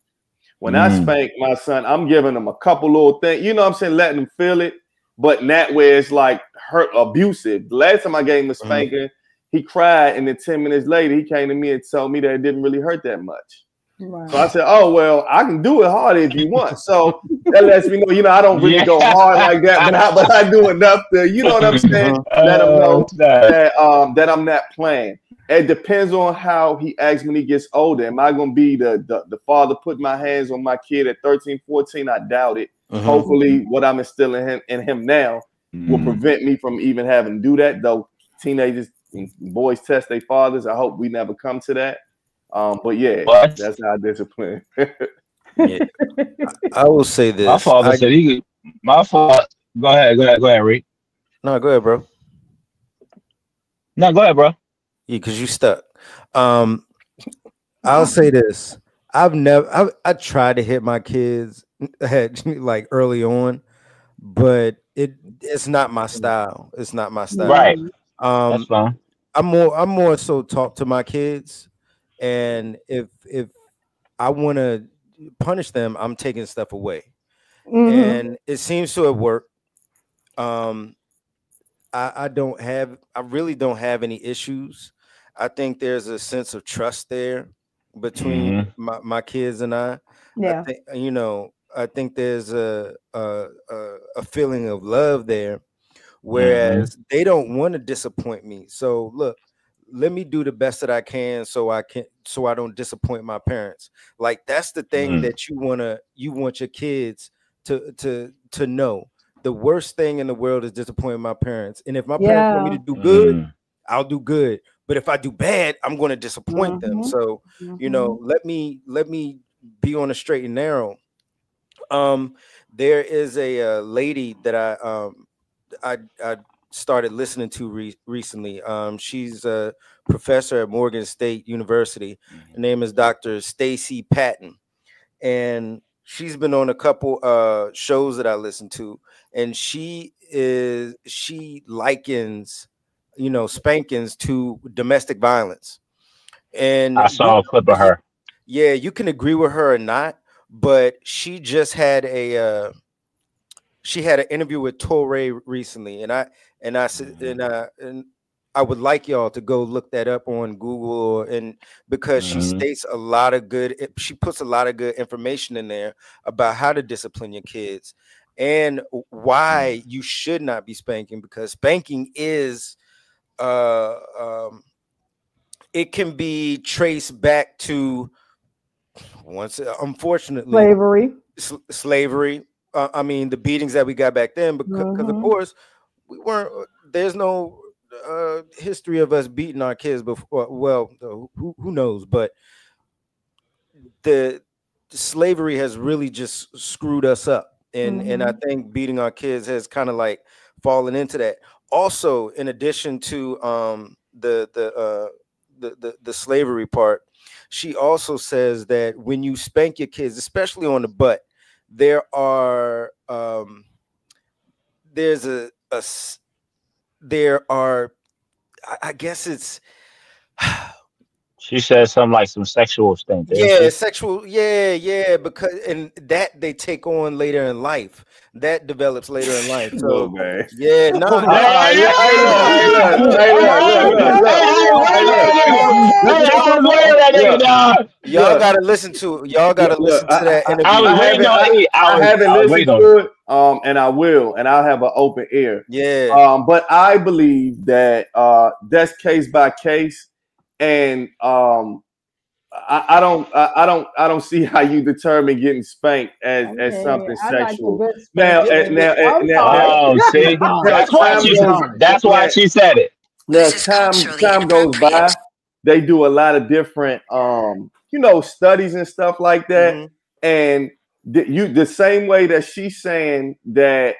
When I spank my son, I'm giving him a couple little things. You know what I'm saying? Letting him feel it, but not where it's like hurt, abusive. The last time I gave him a spanking, he cried, and then 10 minutes later, he came to me and told me that it didn't really hurt that much. Right. So I said, oh, well, I can do it harder if you want. So that lets me know, I don't really go hard like that, but I do enough to, you know what I'm saying? Let him know that I'm not playing. It depends on how he acts when he gets older. Am I going to be the father putting my hands on my kid at 13, 14? I doubt it. Hopefully what I'm instilling in him now will prevent me from even having to do that, though teenagers and boys test their fathers. I hope we never come to that. But yeah, that's how I discipline. Yeah. I will say this. My father said he. My father. Go ahead, Rick. No, go ahead, bro. No, go ahead, bro. Yeah, because you stuck. I'll say this. I tried to hit my kids like early on, but it's not my style. It's not my style. Right. That's fine. I'm more so talk to my kids, and if I want to punish them, I'm taking stuff away, and it seems to have worked. I really don't have any issues. I think there's a sense of trust there between my kids and I. Yeah. I think there's a feeling of love there, whereas they don't want to disappoint me. So look, let me do the best that I can so I don't disappoint my parents. Like that's the thing that you want your kids to know. The worst thing in the world is disappointing my parents. And if my parents want me to do good, I'll do good. But if I do bad, I'm going to disappoint them. So, let me be on the straight and narrow. There is a lady that I started listening to recently. She's a professor at Morgan State University. Her name is Dr. Stacy Patton, and she's been on a couple shows that I listen to, and she likens spankings to domestic violence. And I saw a clip of her. Yeah, you can agree with her or not, but she just had an interview with Torre recently, and I would like y'all to go look that up on Google, and because she puts a lot of good information in there about how to discipline your kids and why you should not be spanking, because spanking is it can be traced back to unfortunately slavery. I mean, the beatings that we got back then, because of course we weren't. There's no history of us beating our kids before. Well, who knows? But the slavery has really just screwed us up, and I think beating our kids has kind of like fallen into that. Also, in addition to the slavery part, she also says that when you spank your kids, especially on the butt, there are I guess it's she says something like some sexual thing. Sexual, because and that they take on later in life. That develops later in life. So y'all gotta listen to that interview. I haven't listened to it, and I will, and I'll have an open ear. Yeah. But I believe that that's case by case, and I don't see how you determine getting spanked as something sexual. That's why she said it. Now time goes by, they do a lot of different studies and stuff like that, and the same way that she's saying that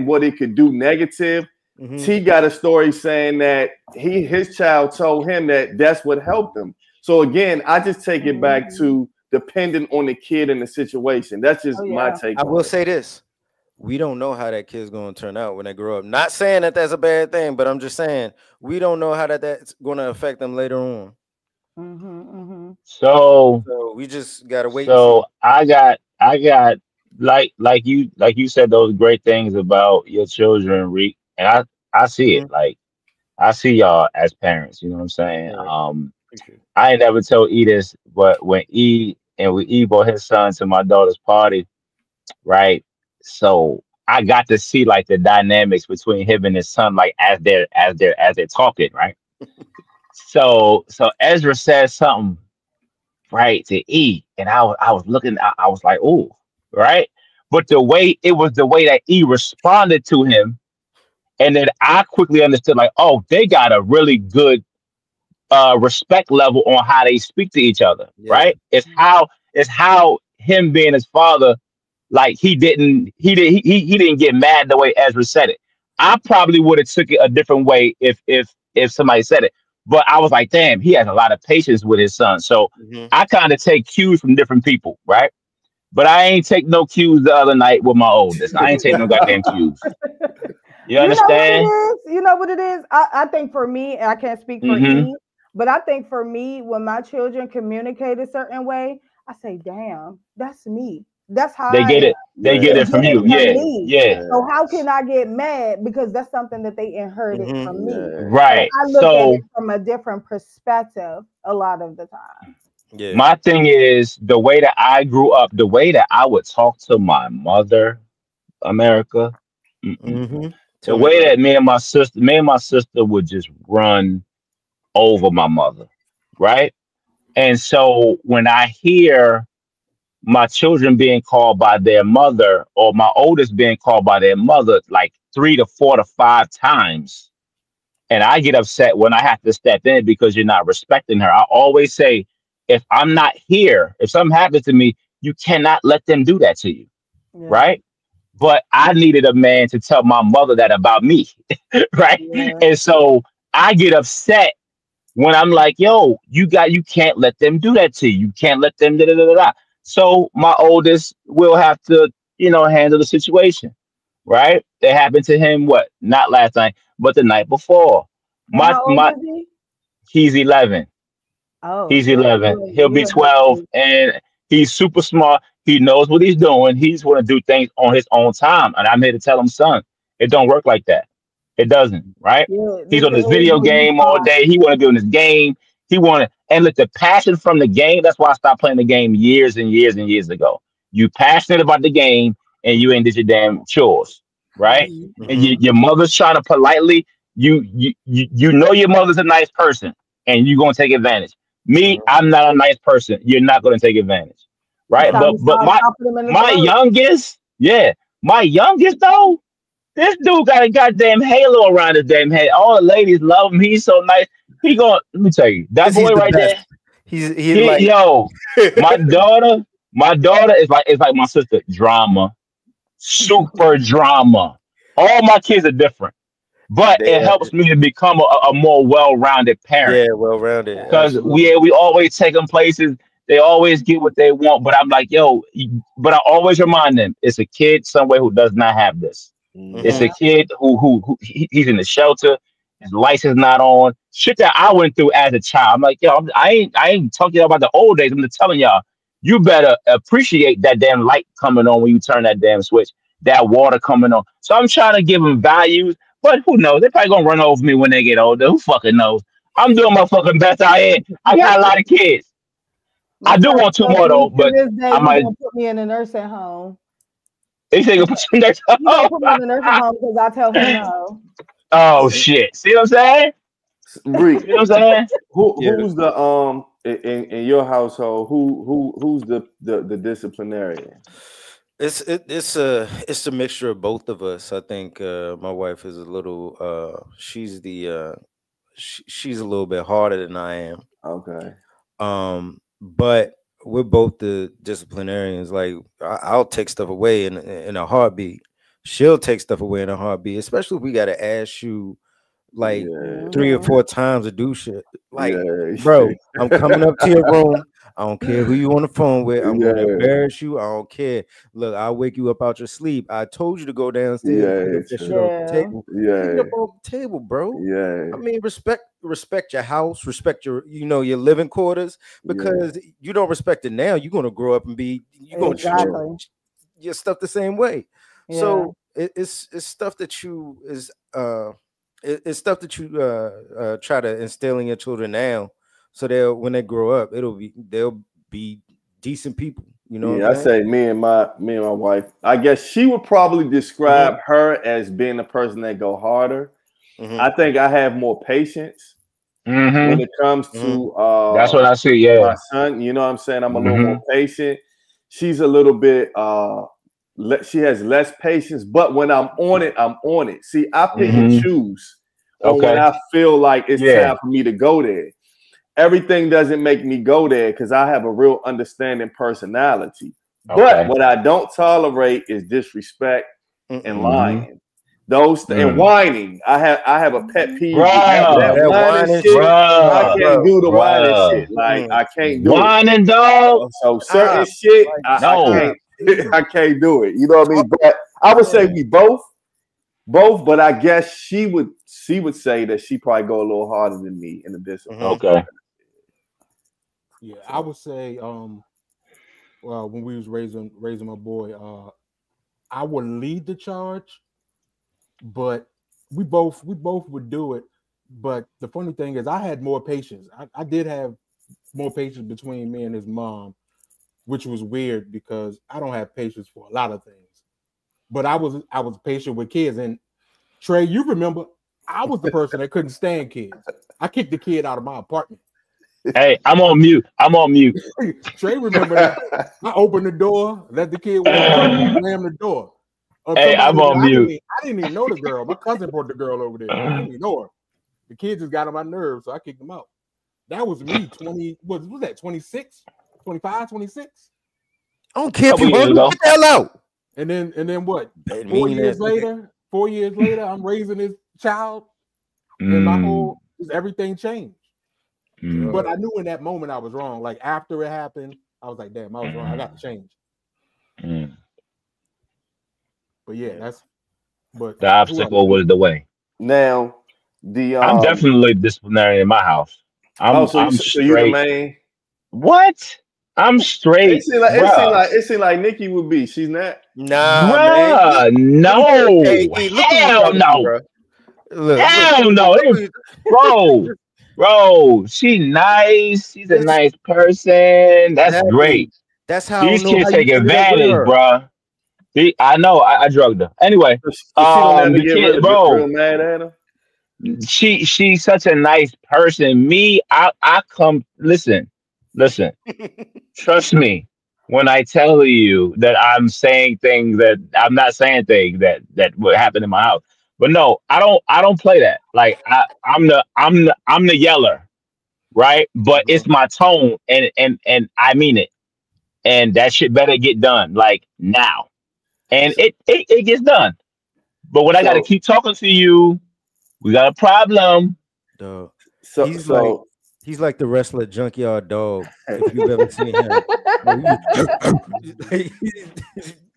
what it could do negative. T got a story saying that his child told him that that's what helped him. So again, I just take it back to depending on the kid and the situation. That's just my take. I will say this: we don't know how that kid's going to turn out when they grow up. Not saying that that's a bad thing, but I'm just saying we don't know how that's going to affect them later on. So we just gotta wait. So I got like you said those great things about your children, Reek, and I see it. Like I see y'all as parents. You know what I'm saying? I ain't never told E this, but when E brought his son to my daughter's party, right? So I got to see like the dynamics between him and his son, like as they're talking, right? So Ezra says something right to E, and I was looking, I was like, oh, right. But the way that E responded to him, and then I quickly understood, like, oh, they got a really good respect level on how they speak to each other, right? It's how him being his father, like he didn't get mad the way Ezra said it. I probably would have took it a different way if somebody said it. But I was like, damn, he has a lot of patience with his son. So I kind of take cues from different people, right? But I ain't take no cues the other night with my oldest. I ain't take no goddamn cues. You understand? You know what it is? I think for me, and I can't speak for E, but I think for me, when my children communicate a certain way, I say, damn, that's me. That's how they get it. They get it from you. Yeah. So how can I get mad? Because that's something that they inherited from me. Right. So I look at it from a different perspective a lot of the time. Yeah. My thing is the way that I grew up, the way that I would talk to my mother, America. The way that me and my sister would just run over my mother, right? And so when I hear my children being called by their mother, or my oldest being called by their mother, like 3 to 4 to 5 times, and I get upset when I have to step in because you're not respecting her. I always say, if I'm not here, if something happens to me, you cannot let them do that to you, Yeah. right? But I needed a man to tell my mother that about me, right? Yeah. And so I get upset when I'm like, yo, you can't let them do that to you. You can't let them da da da da. Da. So my oldest will have to, handle the situation, right? It happened to him, what, not last night, but the night before. And My how old my is he? He's 11. Oh, He's yeah. 11. He'll be You have 12, to. and he's super smart. He knows what he's doing. He's going to do things on his own time. And I'm here to tell him, son, it don't work like that. It doesn't, right? Yeah, He's this on the this age video where you game all start. day. He want to be on this game. He want to, and look, the passion from the game. That's why I stopped playing the game years and years and years ago. You passionate about the game, and you ain't did your damn chores, right? Mm-hmm. And your mother's trying to politely. You know your mother's a nice person, and you gonna take advantage. Me, I'm not a nice person. You're not gonna take advantage, You right? stop, But you but start my stopping them in the my throat. youngest, yeah, my youngest though. This dude got a goddamn halo around his damn head. All the ladies love him. He's so nice. He going. Let me tell you, that Because he's boy the right best. there. He's like Yo, my daughter. My daughter is like my sister. Drama, super drama. All my kids are different, but it They, helps me to become a more well-rounded parent. yeah, well rounded, Because absolutely. we always take them places. They always get what they want. But I'm like, yo, but I always remind them, it's a kid somewhere who does not have this. It's Hmm. a kid he's in the shelter. His lights is not on. Shit that I went through as a child. I'm like, yo, I ain't talking about the old days. I'm just telling y'all, you better appreciate that damn light coming on when you turn that damn switch. That water coming on. So I'm trying to give them values. But who knows? They probably gonna run over me when they get older. Who fucking knows? I'm doing my fucking best out here. I got a lot of kids. I That's do right. want two So more though, to but this day, I he might. gonna put me in a nursing home. They think put you next. He gonna put me in a nursing home because I tell him no. Oh shit! See what I'm saying? Reek, See what I'm saying? who Yeah, who's the in your household? Who's the disciplinarian? it's a mixture of both of us. I think my wife is a little she's a little bit harder than I am. Okay. But we're both the disciplinarians. Like I'll take stuff away in a heartbeat. She'll take stuff away in a heartbeat, especially if we gotta ask you like Yeah. 3 or 4 times to do shit. Like, Yeah. bro, I'm coming up to your room. I don't care who you on the phone with. I'm gonna Yeah. embarrass you. I don't care. Look, I'll wake you up out your sleep. I told you to go downstairs and pick Yeah. up that shit True. off the Yeah. table. Pick it Yeah. up off the table, bro. Yeah. I mean, respect your house, respect your living quarters, Yeah. because you don't respect it now, you're gonna grow up and you're gonna treat Yeah. Exactly. your stuff the same way. Yeah. So it's stuff that you is it's stuff that you try to instill in your children now, so they'll when they grow up, they'll be decent people. You know what Yeah, I I'm saying? say me and my wife. I guess she would probably describe her as being the person that go harder. Hmm. I think I have more patience when Mm-hmm. it comes Hmm. to That's what I see. my Yeah. son. You know what I'm saying? I'm a little Mm-hmm. more patient. She's a little bit she has less patience, but when I'm on it, I'm on it. See, I pick and Mm-hmm. choose on when Okay. I feel like it's Yeah. time for me to go there. Everything doesn't make me go there because I have a real understanding personality. But Okay. what I don't tolerate is disrespect and Mm-mm. Mm-hmm. lying. And Mm. whining. I have a pet peeve with that Bruh. That whining whining shit. shit, I Bruh. can't bro. do the whining Bruh. shit. Like Mm-mm. I can't do it. Whining dog. So certain Stop. shit, Like, I No. can't stop, please. I can't do it. You know what I mean? But I would say Yeah. we both, but I guess she would say that she probably go a little harder than me in the discipline. Hmm. Okay. Yeah, I So would say when we was raising my boy, I would lead the charge, but we both would do it. But the funny thing is I had more patience. I did have more patience between me and his mom, which was weird because I don't have patience for a lot of things. But I was patient with kids, and Trey, you remember I was the person that couldn't stand kids. I kicked the kid out of my apartment. Hey, I'm on mute. Trey, remember that? I opened the door, let the kid walk out, and slammed the door. Hey, I'm on mute. I didn't even know the girl. My cousin brought the girl over there. I didn't even know her. The kid just got on my nerves, so I kicked him out. That was me, 20, what was that, 26, 25, 26? I don't care if you want to get the hell out. And then what? 4 years later, I'm raising this child, and everything changed. But I knew in that moment I was wrong. Like after it happened, I was like, damn, I was wrong. I got to change. But yeah, the obstacle was the way. Now, I'm definitely disciplinary in my house. I'm straight. So you the main? What? I'm straight. It seemed like Nikki would be. She's not. Nah, bruh, man. No. Hey, hell no. Bro. Hell no. Bro, she nice. She's a nice person. That's great. That's how these kids take advantage, bro. I know. I drugged her. Anyway, the kid, bro. Real mad at her. She's such a nice person. Me, I come. Listen. Trust me when I tell you that I'm saying things that I'm not saying things that would happen in my house. But no, I don't play that. Like I'm the yeller, right? But it's my tone and I mean it. And that shit better get done like now. And it gets done. But when I gotta keep talking to you, we got a problem. He's like the wrestler Junkyard Dog. If you've ever seen him.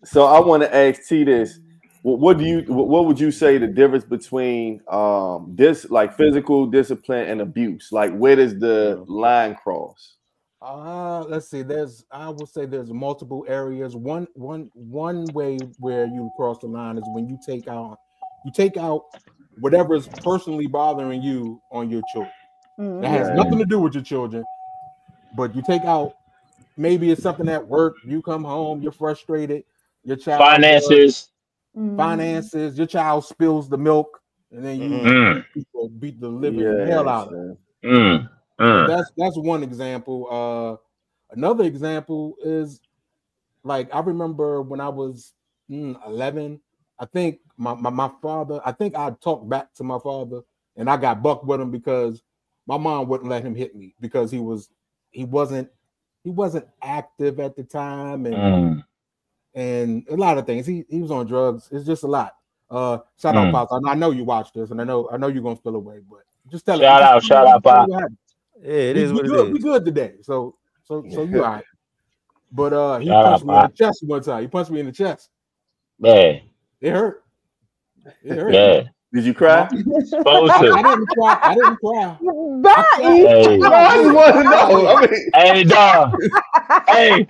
So I want to ask T this. What would you say the difference between this like physical discipline and abuse? Like where does the line cross? Let's see. I would say there's multiple areas. One way where you cross the line is when you take out whatever is personally bothering you on your children. That has nothing to do with your children, but you take out, maybe it's something at work, you come home, you're frustrated, your child finances, your child spills the milk, and then you beat the living hell out of it. That's one example. Another example is like I remember when I was 11, I think my father, I think I talked back to my father and I got bucked with him because my mom wouldn't let him hit me because he wasn't active at the time and a lot of things. He was on drugs. It's just a lot. Shout out, Pops. I know you watch this, and I know you're gonna feel away, but just tell him. Shout out, Pop. Yeah, it is what it is. We good today. So you all right. But he punched me in the chest one time. He punched me in the chest. Man. It hurt. Yeah. Did you cry? Supposed to. I didn't cry. Hey, dog. Hey,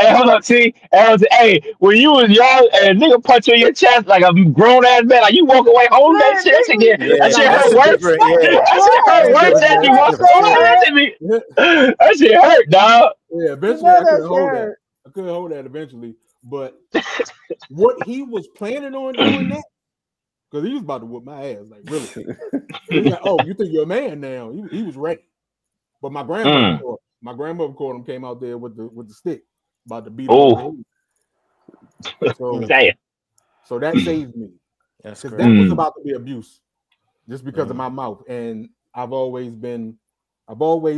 hold on, T. Hey, when you was young and a nigga punch you in your chest like a grown ass man, like you walk away home that shit. That shit hurt worse. That shit hurt worse than you walk away. That shit hurt, dog. Yeah, eventually I couldn't hold that. I couldn't hold that eventually. But what he was planning on doing that, because he was about to whoop my ass, like really. He was like, oh, you think you're a man now? He was ready. But my grandmother called him, came out there with the stick, about to beat him. So that saved me. Because that was about to be abuse, just because of my mouth. And I've always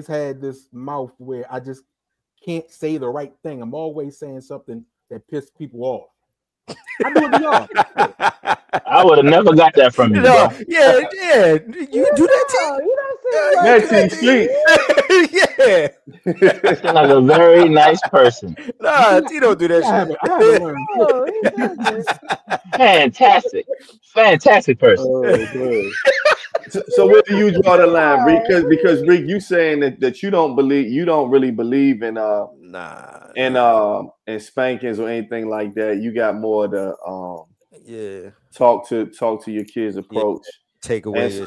had this mouth where I just can't say the right thing. I'm always saying something that pisses people off. I do it to y'all. I would have never got that from you. No, yeah. You do that, T? That's sweet. Yeah. You sound like a very nice person. Nah, T don't do that shit. Fantastic person. Oh, so where do you draw the line, Rick? Because Rick, you saying that you don't really believe in in spankings or anything like that. You got more to talk to your kids approach. Take away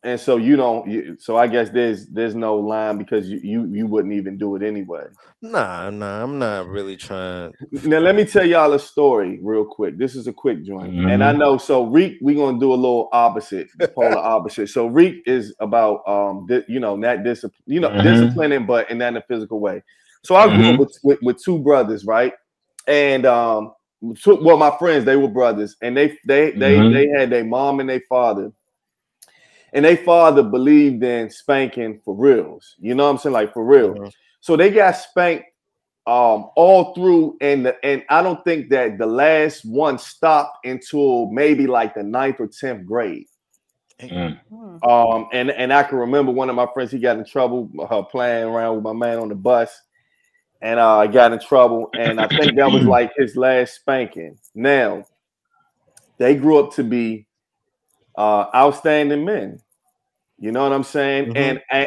And so you don't. So I guess there's no line because you wouldn't even do it anyway. Nah, I'm not really trying. Now let me tell y'all a story real quick. This is a quick joint, and I know. So Reek, we're gonna do a little opposite, the polar opposite. So Reek is about not discipline, disciplining, but in that in a physical way. So I grew up with two brothers, right? And my friends, they were brothers, and they had their mom and their father. And their father believed in spanking for reals. You know what I'm saying? Like for real. So they got spanked all through, and I don't think that the last one stopped until maybe like the 9th or 10th grade. And I can remember one of my friends, he got in trouble playing around with my man on the bus, and I got in trouble, and I think that was like his last spanking. Now they grew up to be outstanding men. You know what I'm saying? And I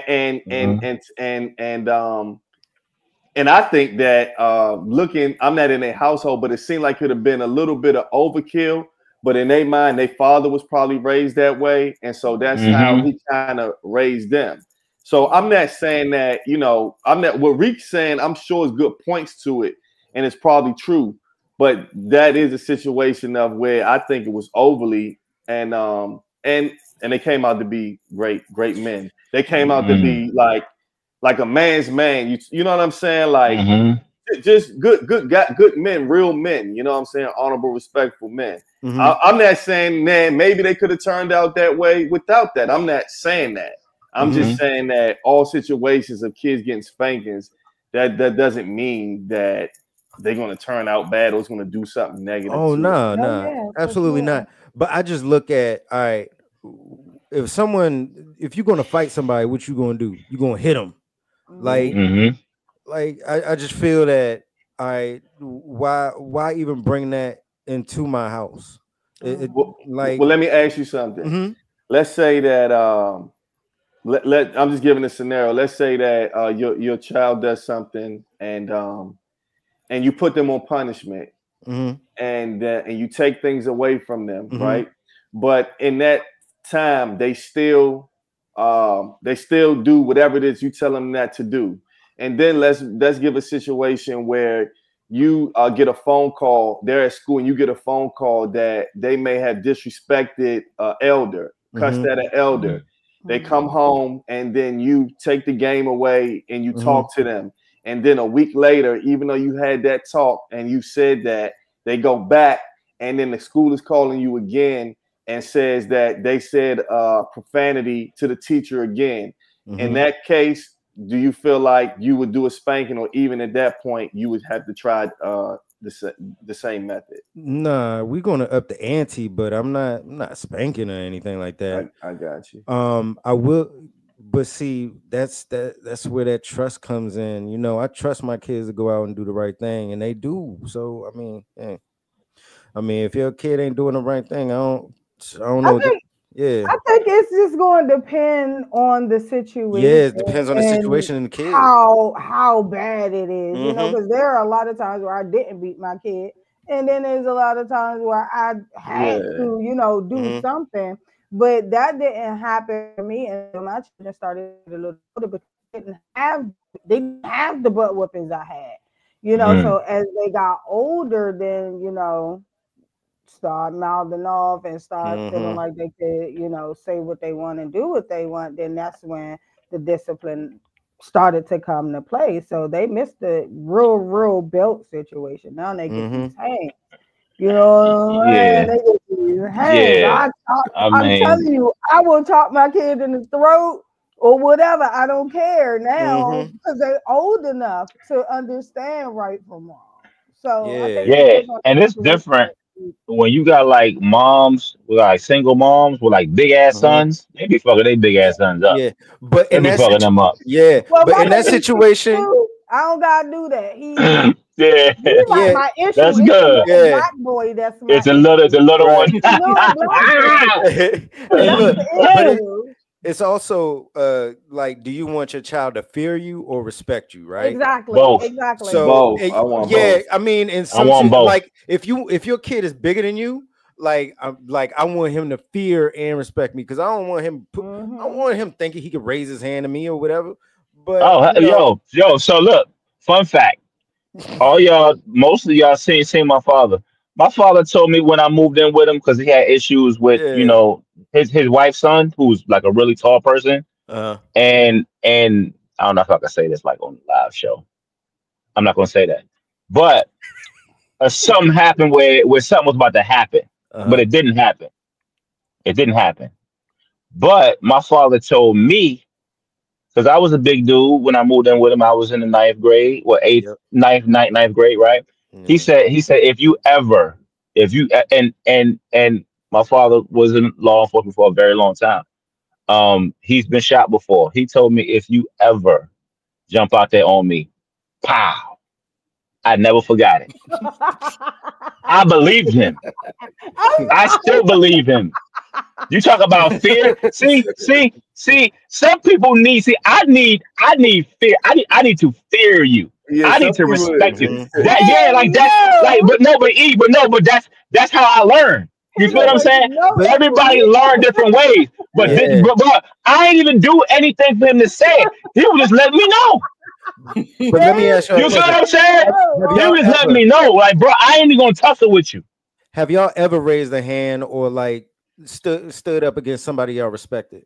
think that I'm not in a household, but it seemed like it could have been a little bit of overkill. But in their mind, their father was probably raised that way, and so that's how he kind of raised them. So I'm not saying that, I'm not what Reek's saying. I'm sure is good points to it, and it's probably true. But that is a situation of where I think it was overly, and they came out to be great men. They came out to be like a man's man. You know what I'm saying? Like just good men, real men. You know what I'm saying? Honorable, respectful men. I'm not saying, man, maybe they could have turned out that way without that. I'm not saying that. I'm just saying that all situations of kids getting spankings, that doesn't mean that they're going to turn out bad or it's going to do something negative. Oh, no, absolutely not. But I just look at, all right, if you're going to fight somebody, what you going to do? You're going to hit them. Like I just feel that, all right, why even bring that into my house? Well, let me ask you something. Let's say that I'm just giving a scenario. Let's say that your child does something and you put them on punishment and you take things away from them, right? But in that time, they still do whatever it is you tell them not to do. And then let's give a situation where you get a phone call. They're at school and you get a phone call that they may have disrespected an elder, cussed at an elder. They come home and then you take the game away and you talk to them. And then a week later, even though you had that talk and you said that, they go back and then the school is calling you again and says that they said profanity to the teacher again. In that case, do you feel like you would do a spanking, or even at that point you would have to try the same method? Nah, we're gonna up the ante, but I'm not spanking or anything like that. I got you. I will, but see, that's where that trust comes in. I trust my kids to go out and do the right thing, and they do. So I mean, if your kid ain't doing the right thing, I don't know. I think it's just going to depend on the situation. Yeah, it depends on the situation and the kid. How bad it is, because there are a lot of times where I didn't beat my kid, and then there's a lot of times where I had to, do something. But that didn't happen to me until my children started a little older, because they didn't have the butt whoopings I had. So as they got older, then start mouthing off and start feeling like they could, say what they want and do what they want, then that's when the discipline started to come to play. So they missed the real belt situation. Now they get these hands. They get these hands. I'm telling you, I will chop my kid in the throat or whatever. I don't care now because they're old enough to understand right from wrong. So I think and it's different. When you got like moms, like single moms with like big ass sons, they be fucking they big ass sons up. Yeah, but they be fucking them up. Yeah, but in that situation, I don't gotta do that. He my issue. That's good. Black boy. That's my it's a little one. It's also like, do you want your child to fear you or respect you, right? Exactly. Both. Exactly. So both. I want both. I mean, in some like if your kid is bigger than you, I want him to fear and respect me because I don't want him. I don't want him thinking he could raise his hand to me or whatever. But yo. So look, fun fact. All y'all, most of y'all seen my father. My father told me when I moved in with him because he had issues with his wife's son, who's like a really tall person, and I don't know if I can say this like on the live show. I'm not gonna say that, but something happened where something was about to happen, but it didn't happen. It didn't happen. But my father told me because I was a big dude when I moved in with him. I was in the ninth grade, or ninth grade, right? He said if you and my father was in law enforcement for a very long time. He's been shot before. He told me if you ever jump out there on me, pow. I never forgot it. I believed him. I still believe him. You talk about fear. See. Some people need. See, I need fear. I need to fear you. Yeah, I need to respect you. But that's how I learn. You feel what I'm saying? Everybody learn different ways. But I ain't even do anything for him to say it. He would just let me know. But let me ask you. You feel what I'm saying? He was letting me know, like, bro, I ain't even gonna tussle with you. Have y'all ever raised a hand or like stood up against somebody y'all respected?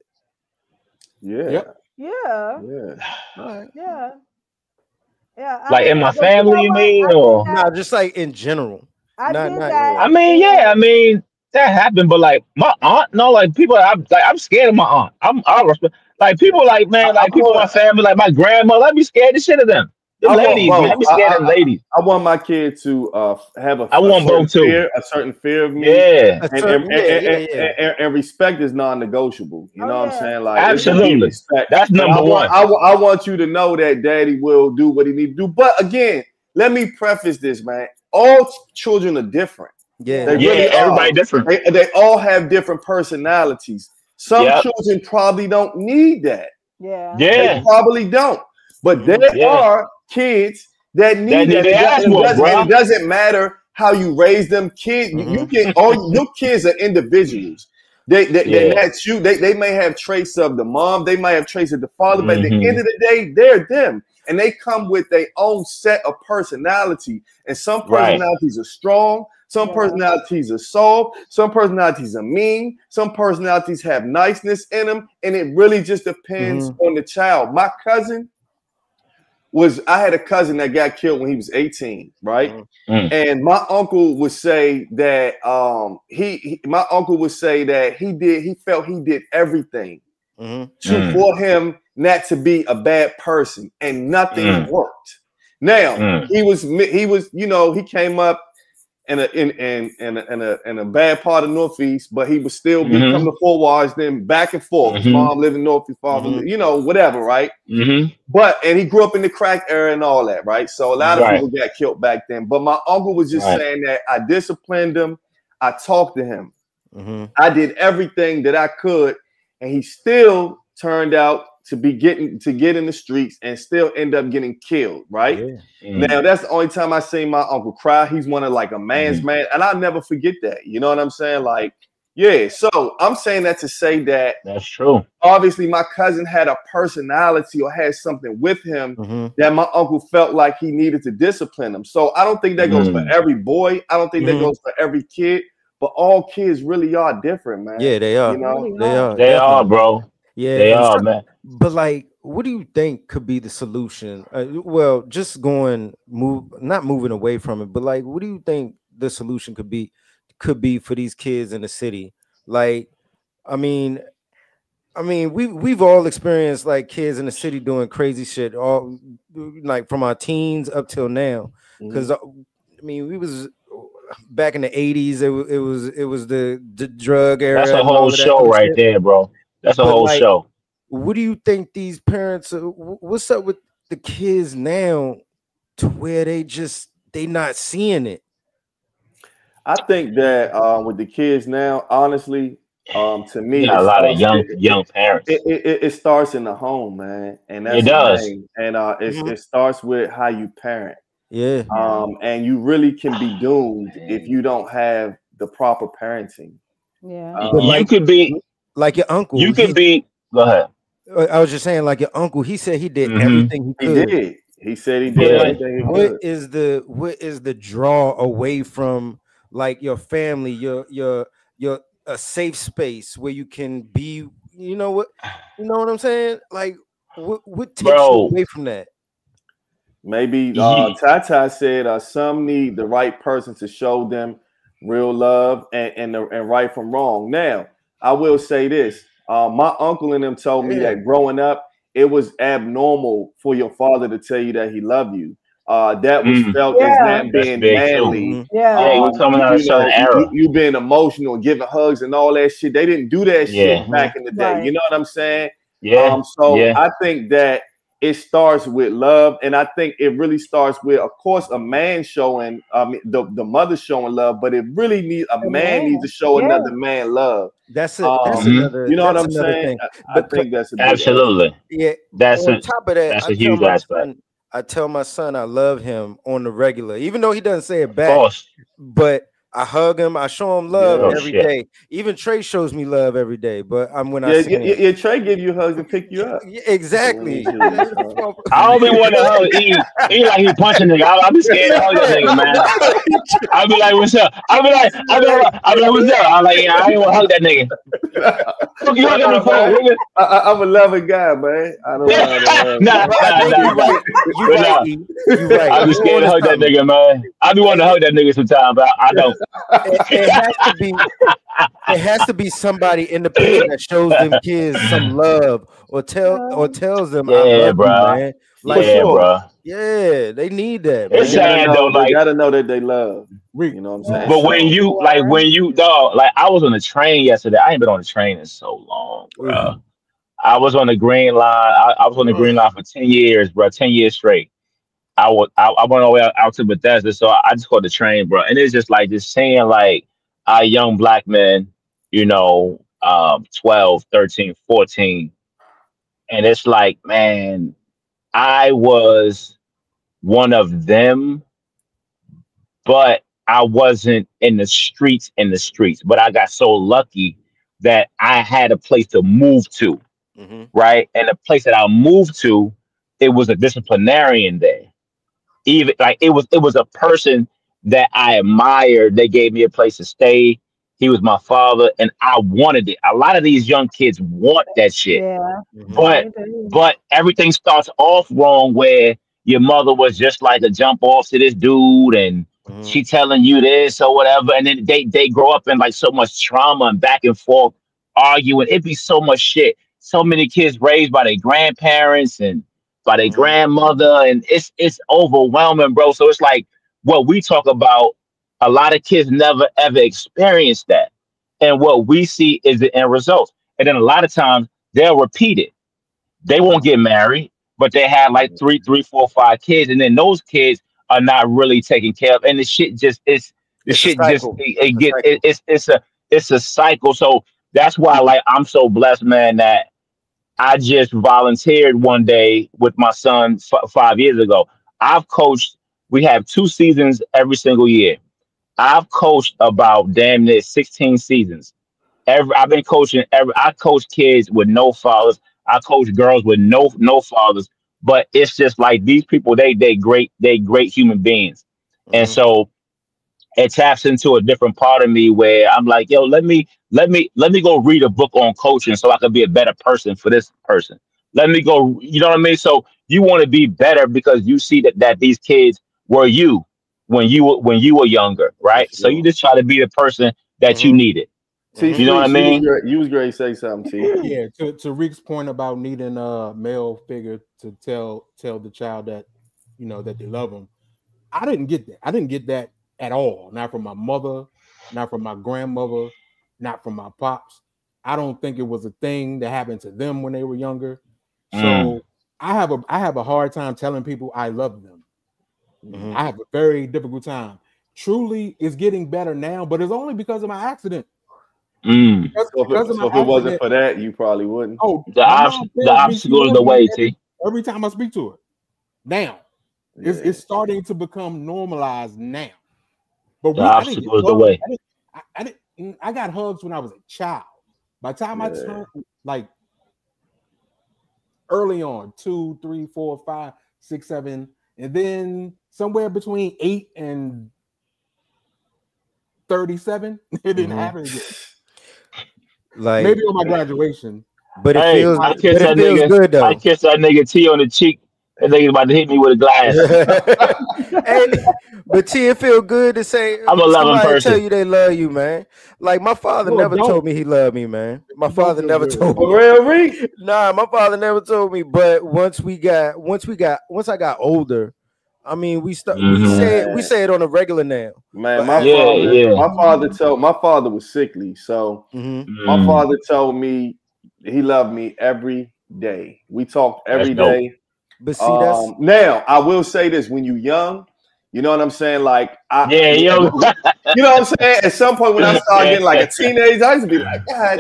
Yeah. Like in my family, you mean, or no? Just like in general. I did that. I mean, that happened, but like my aunt, no, like people, I'm scared of my aunt. I respect, like people, like man, like people in my family, like my grandmother. I'd be scared the shit of them. The ladies, man, I'd be scared of ladies. I want my kid to have I want both too. A certain fear of me. Yeah. And respect is non-negotiable. You know what I'm saying? Like absolutely. That's number one. I want you to know that daddy will do what he needs to do. But again, let me preface this, man. All children are different. Yeah. They really everybody different. They all have different personalities. Some children probably don't need that. Yeah. They probably don't. But there are kids that need that. It doesn't matter how you raise them. Kids, you can all your kids are individuals. That's you. They may have traits of the mom, they might have traits of the father, but at the end of the day, they're them. And they come with their own set of personality. And some personalities are strong, some personalities are soft, some personalities are mean, some personalities have niceness in them, and it really just depends on the child. My cousin I had a cousin that got killed when he was 18, right? And my uncle would say that he felt he did everything for him not to be a bad person, and nothing worked. Now he was he came up in a bad part of Northeast, but he was still come to Fort Washington, then back and forth. His mom lived in Northeast, father, whatever, right? And he grew up in the crack era and all that, right? So a lot of people got killed back then. But my uncle was just saying that I disciplined him, I talked to him, I did everything that I could, and he still turned out to get in the streets and still end up getting killed, right? Now that's the only time I seen my uncle cry. He's one of like a man's man, and I'll never forget that. You know what I'm saying? Like, so I'm saying that to say that that's true. Obviously, my cousin had a personality or had something with him that my uncle felt like he needed to discipline him. So I don't think that goes for every boy. I don't think that goes for every kid, but all kids really are different, man. Yeah, they are. You know? They are, bro. Yeah, they are, man. But like, what do you think could be the solution? Well, just not moving away from it, but like, what do you think the solution could be for these kids in the city? Like, I mean, we've all experienced like kids in the city doing crazy shit, all like from our teens up till now. Because I mean, we was back in the 80s. It was the drug era. That's a whole show right there, bro. That's a whole show. What do you think these parents? What's up with the kids now, to where they not seeing it? I think that with the kids now, honestly, to me, a lot of young parents. It starts in the home, man, and that's it does. And it starts with how you parent. Yeah. And you really can be doomed if you don't have the proper parenting. Yeah. You could be like your uncle. You could be. Go ahead. I was just saying, like your uncle. He said he did everything he could. He did. He said he But did like, everything he what could. is the draw away from like your family, your a safe space where you can be? You know what I'm saying? Like, what takes you away from that? Maybe Tata said some need the right person to show them real love and right from wrong. Now, I will say this. My uncle and them told me that growing up, it was abnormal for your father to tell you that he loved you. That was felt as not being manly. Yeah, we're coming out of a certain era. You being emotional and giving hugs and all that shit. They didn't do that shit back in the day. Right. You know what I'm saying? Yeah. I think that it starts with love, and I think it really starts with, of course, a man showing, the mother showing love, but it really needs man needs to show another man love. That's another. You know what I'm saying? Thing. I think that's a big absolutely. Yeah. That's on top of that, that's a huge aspect. I tell my son I love him on the regular, even though he doesn't say it back. But I hug him. I show him love every day. Even Trey shows me love every day. But when I see him, Trey give you hugs and pick you up. Exactly. I don't be wanting to hug. He like he punching nigga. I be scared to hug that nigga, man. I be like, what's up? I be like, what's up? I'm like, yeah, I ain't want to hug that nigga. Fuck you hugging me for, nigga? I'm a loving guy, man. I don't know. You're right. I be scared to hug that nigga, man. I be wanting to hug that nigga sometimes, but I don't. It has to be somebody in the picture that shows them kids some love or tells them, I love bro. You, man. Like, bro. Yeah, they need that. It's sad though. Like, you gotta know that they love. You know what I'm saying? But when you dog, like I was on the train yesterday. I ain't been on the train in so long, bro. I was on the green line. I was on the green line for 10 years, bro. 10 years straight. I went all the way out to Bethesda, so I just caught the train, bro. And it's just like just seeing like our young black men, 12, 13, 14. And it's like, man, I was one of them, but I wasn't in the streets. But I got so lucky that I had a place to move to, right? And the place that I moved to, it was a disciplinarian there. Even like it was a person that I admired. They gave me a place to stay. He was my father, and I wanted it. A lot of these young kids want that shit. Yeah. But everything starts off wrong where your mother was just like a jump off to this dude and she telling you this or whatever. And then they grow up in like so much trauma and back and forth arguing. It'd be so much shit. So many kids raised by their grandparents and by their grandmother, and it's overwhelming, bro. So it's like what we talk about, a lot of kids never ever experience that. And what we see is the end result. And then a lot of times they'll repeat it. They won't get married, but they have like 3, 4, 5 kids, and then those kids are not really taken care of. And the shit just it's a cycle. So that's why like I'm so blessed, man, that I just volunteered one day with my son 5 years ago. I've coached. We have 2 seasons every single year. I've coached about damn near 16 seasons. I've been coaching. I coach kids with no fathers. I coach girls with no fathers. But it's just like these people. They great human beings, and so it taps into a different part of me where I'm like, yo, let me go read a book on coaching so I can be a better person for this person. Let me go, you know what I mean? So you want to be better because you see that these kids were you when you were younger, right? Sure. So you just try to be the person that you needed. You know what I mean? You was great. Say something, T. Yeah, to Rick's point about needing a male figure to tell the child that that they love them. I didn't get that. I didn't get that at all. Not from my mother, not from my grandmother, not from my pops. I don't think it was a thing that happened to them when they were younger. So I have a hard time telling people I love them. I have a very difficult time. Truly, it's getting better now, but it's only because of my accident. So if it wasn't for that, you probably wouldn't. Oh, the obstacle is the way, T. Every time I speak to her. Now, it's starting to become normalized now. But the obstacle is the way. I got hugs when I was a child. By the time I turned like early on, 2, 3, 4, 5, 6, 7, and then somewhere between 8 and 37, it didn't happen again. Like maybe on my graduation. But it feels good though. I kissed that nigga T on the cheek. That nigga about to hit me with a glass. Hey, but T, it feel good to say I'm a loving person. Tell you they love you, man. Like my father never told me he loved me, man. My father never told me. Real? Nah, my father never told me. But once I got older, I mean, we say it on a regular now. Man, my father was sickly, so my father told me he loved me every day. We talked every day. But see, that's now I will say this: when you're young, you know what I'm saying. Like, you know what I'm saying. At some point, when I started getting like a teenager, I used to be like, God,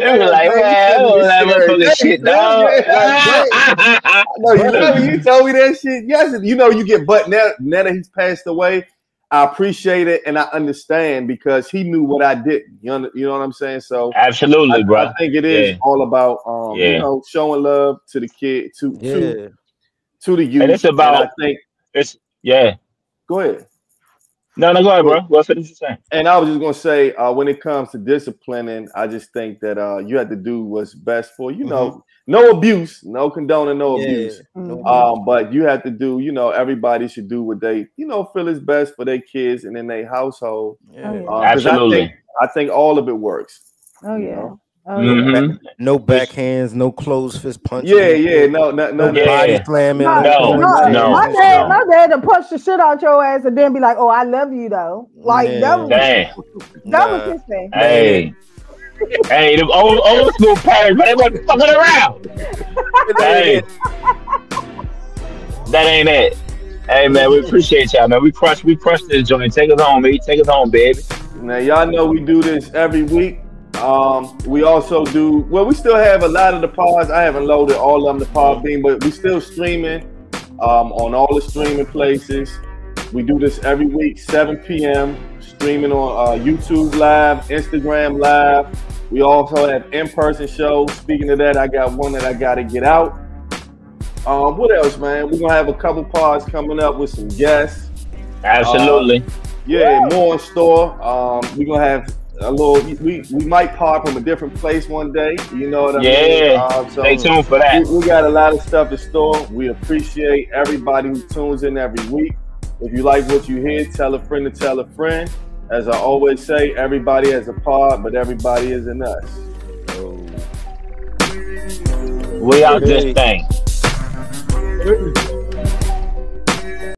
shit, dog. I know you love me. You told me that shit. Yes, you know you get. But now that he's passed away, I appreciate it and I understand because he knew what I didn't. You know what I'm saying? So absolutely, bro. I think it is all about you know, showing love to the kid, to the youth. And it's about. And I think it's Go ahead. No, go ahead, bro. What's what you saying? And I was just gonna say, when it comes to disciplining, I just think that you have to do what's best for you. Know, no abuse, no condoning, no abuse. But you have to do. You know, everybody should do what they feel is best for their kids and in their household. Absolutely. I think all of it works. Oh yeah. Know? No backhands, no closed fist punches. No body slamming. No. My dad to punch the shit out your ass and then be like, "Oh, I love you though." Like that was his thing. Hey, them old school parents, but they wasn't fucking around. That ain't it. Hey man, we appreciate y'all, man. We crushed this joint. Take us home, baby. Take us home, baby. Now y'all know we do this every week. We also do we still have a lot of the pods. I haven't loaded all of them to Podbean, but we still streaming on all the streaming places. We do this every week, 7 p.m. streaming on YouTube Live, Instagram Live. We also have in-person shows. Speaking of that, I got one that I gotta get out. What else, man? We're gonna have a couple pods coming up with some guests. Absolutely. More in store. We're gonna have a little. We might pod from a different place one day. You know what I mean? So stay tuned for that. We got a lot of stuff in store. We appreciate everybody who tunes in every week. If you like what you hear, tell a friend to tell a friend. As I always say, everybody has a pod, but everybody isn't us. We out this thing.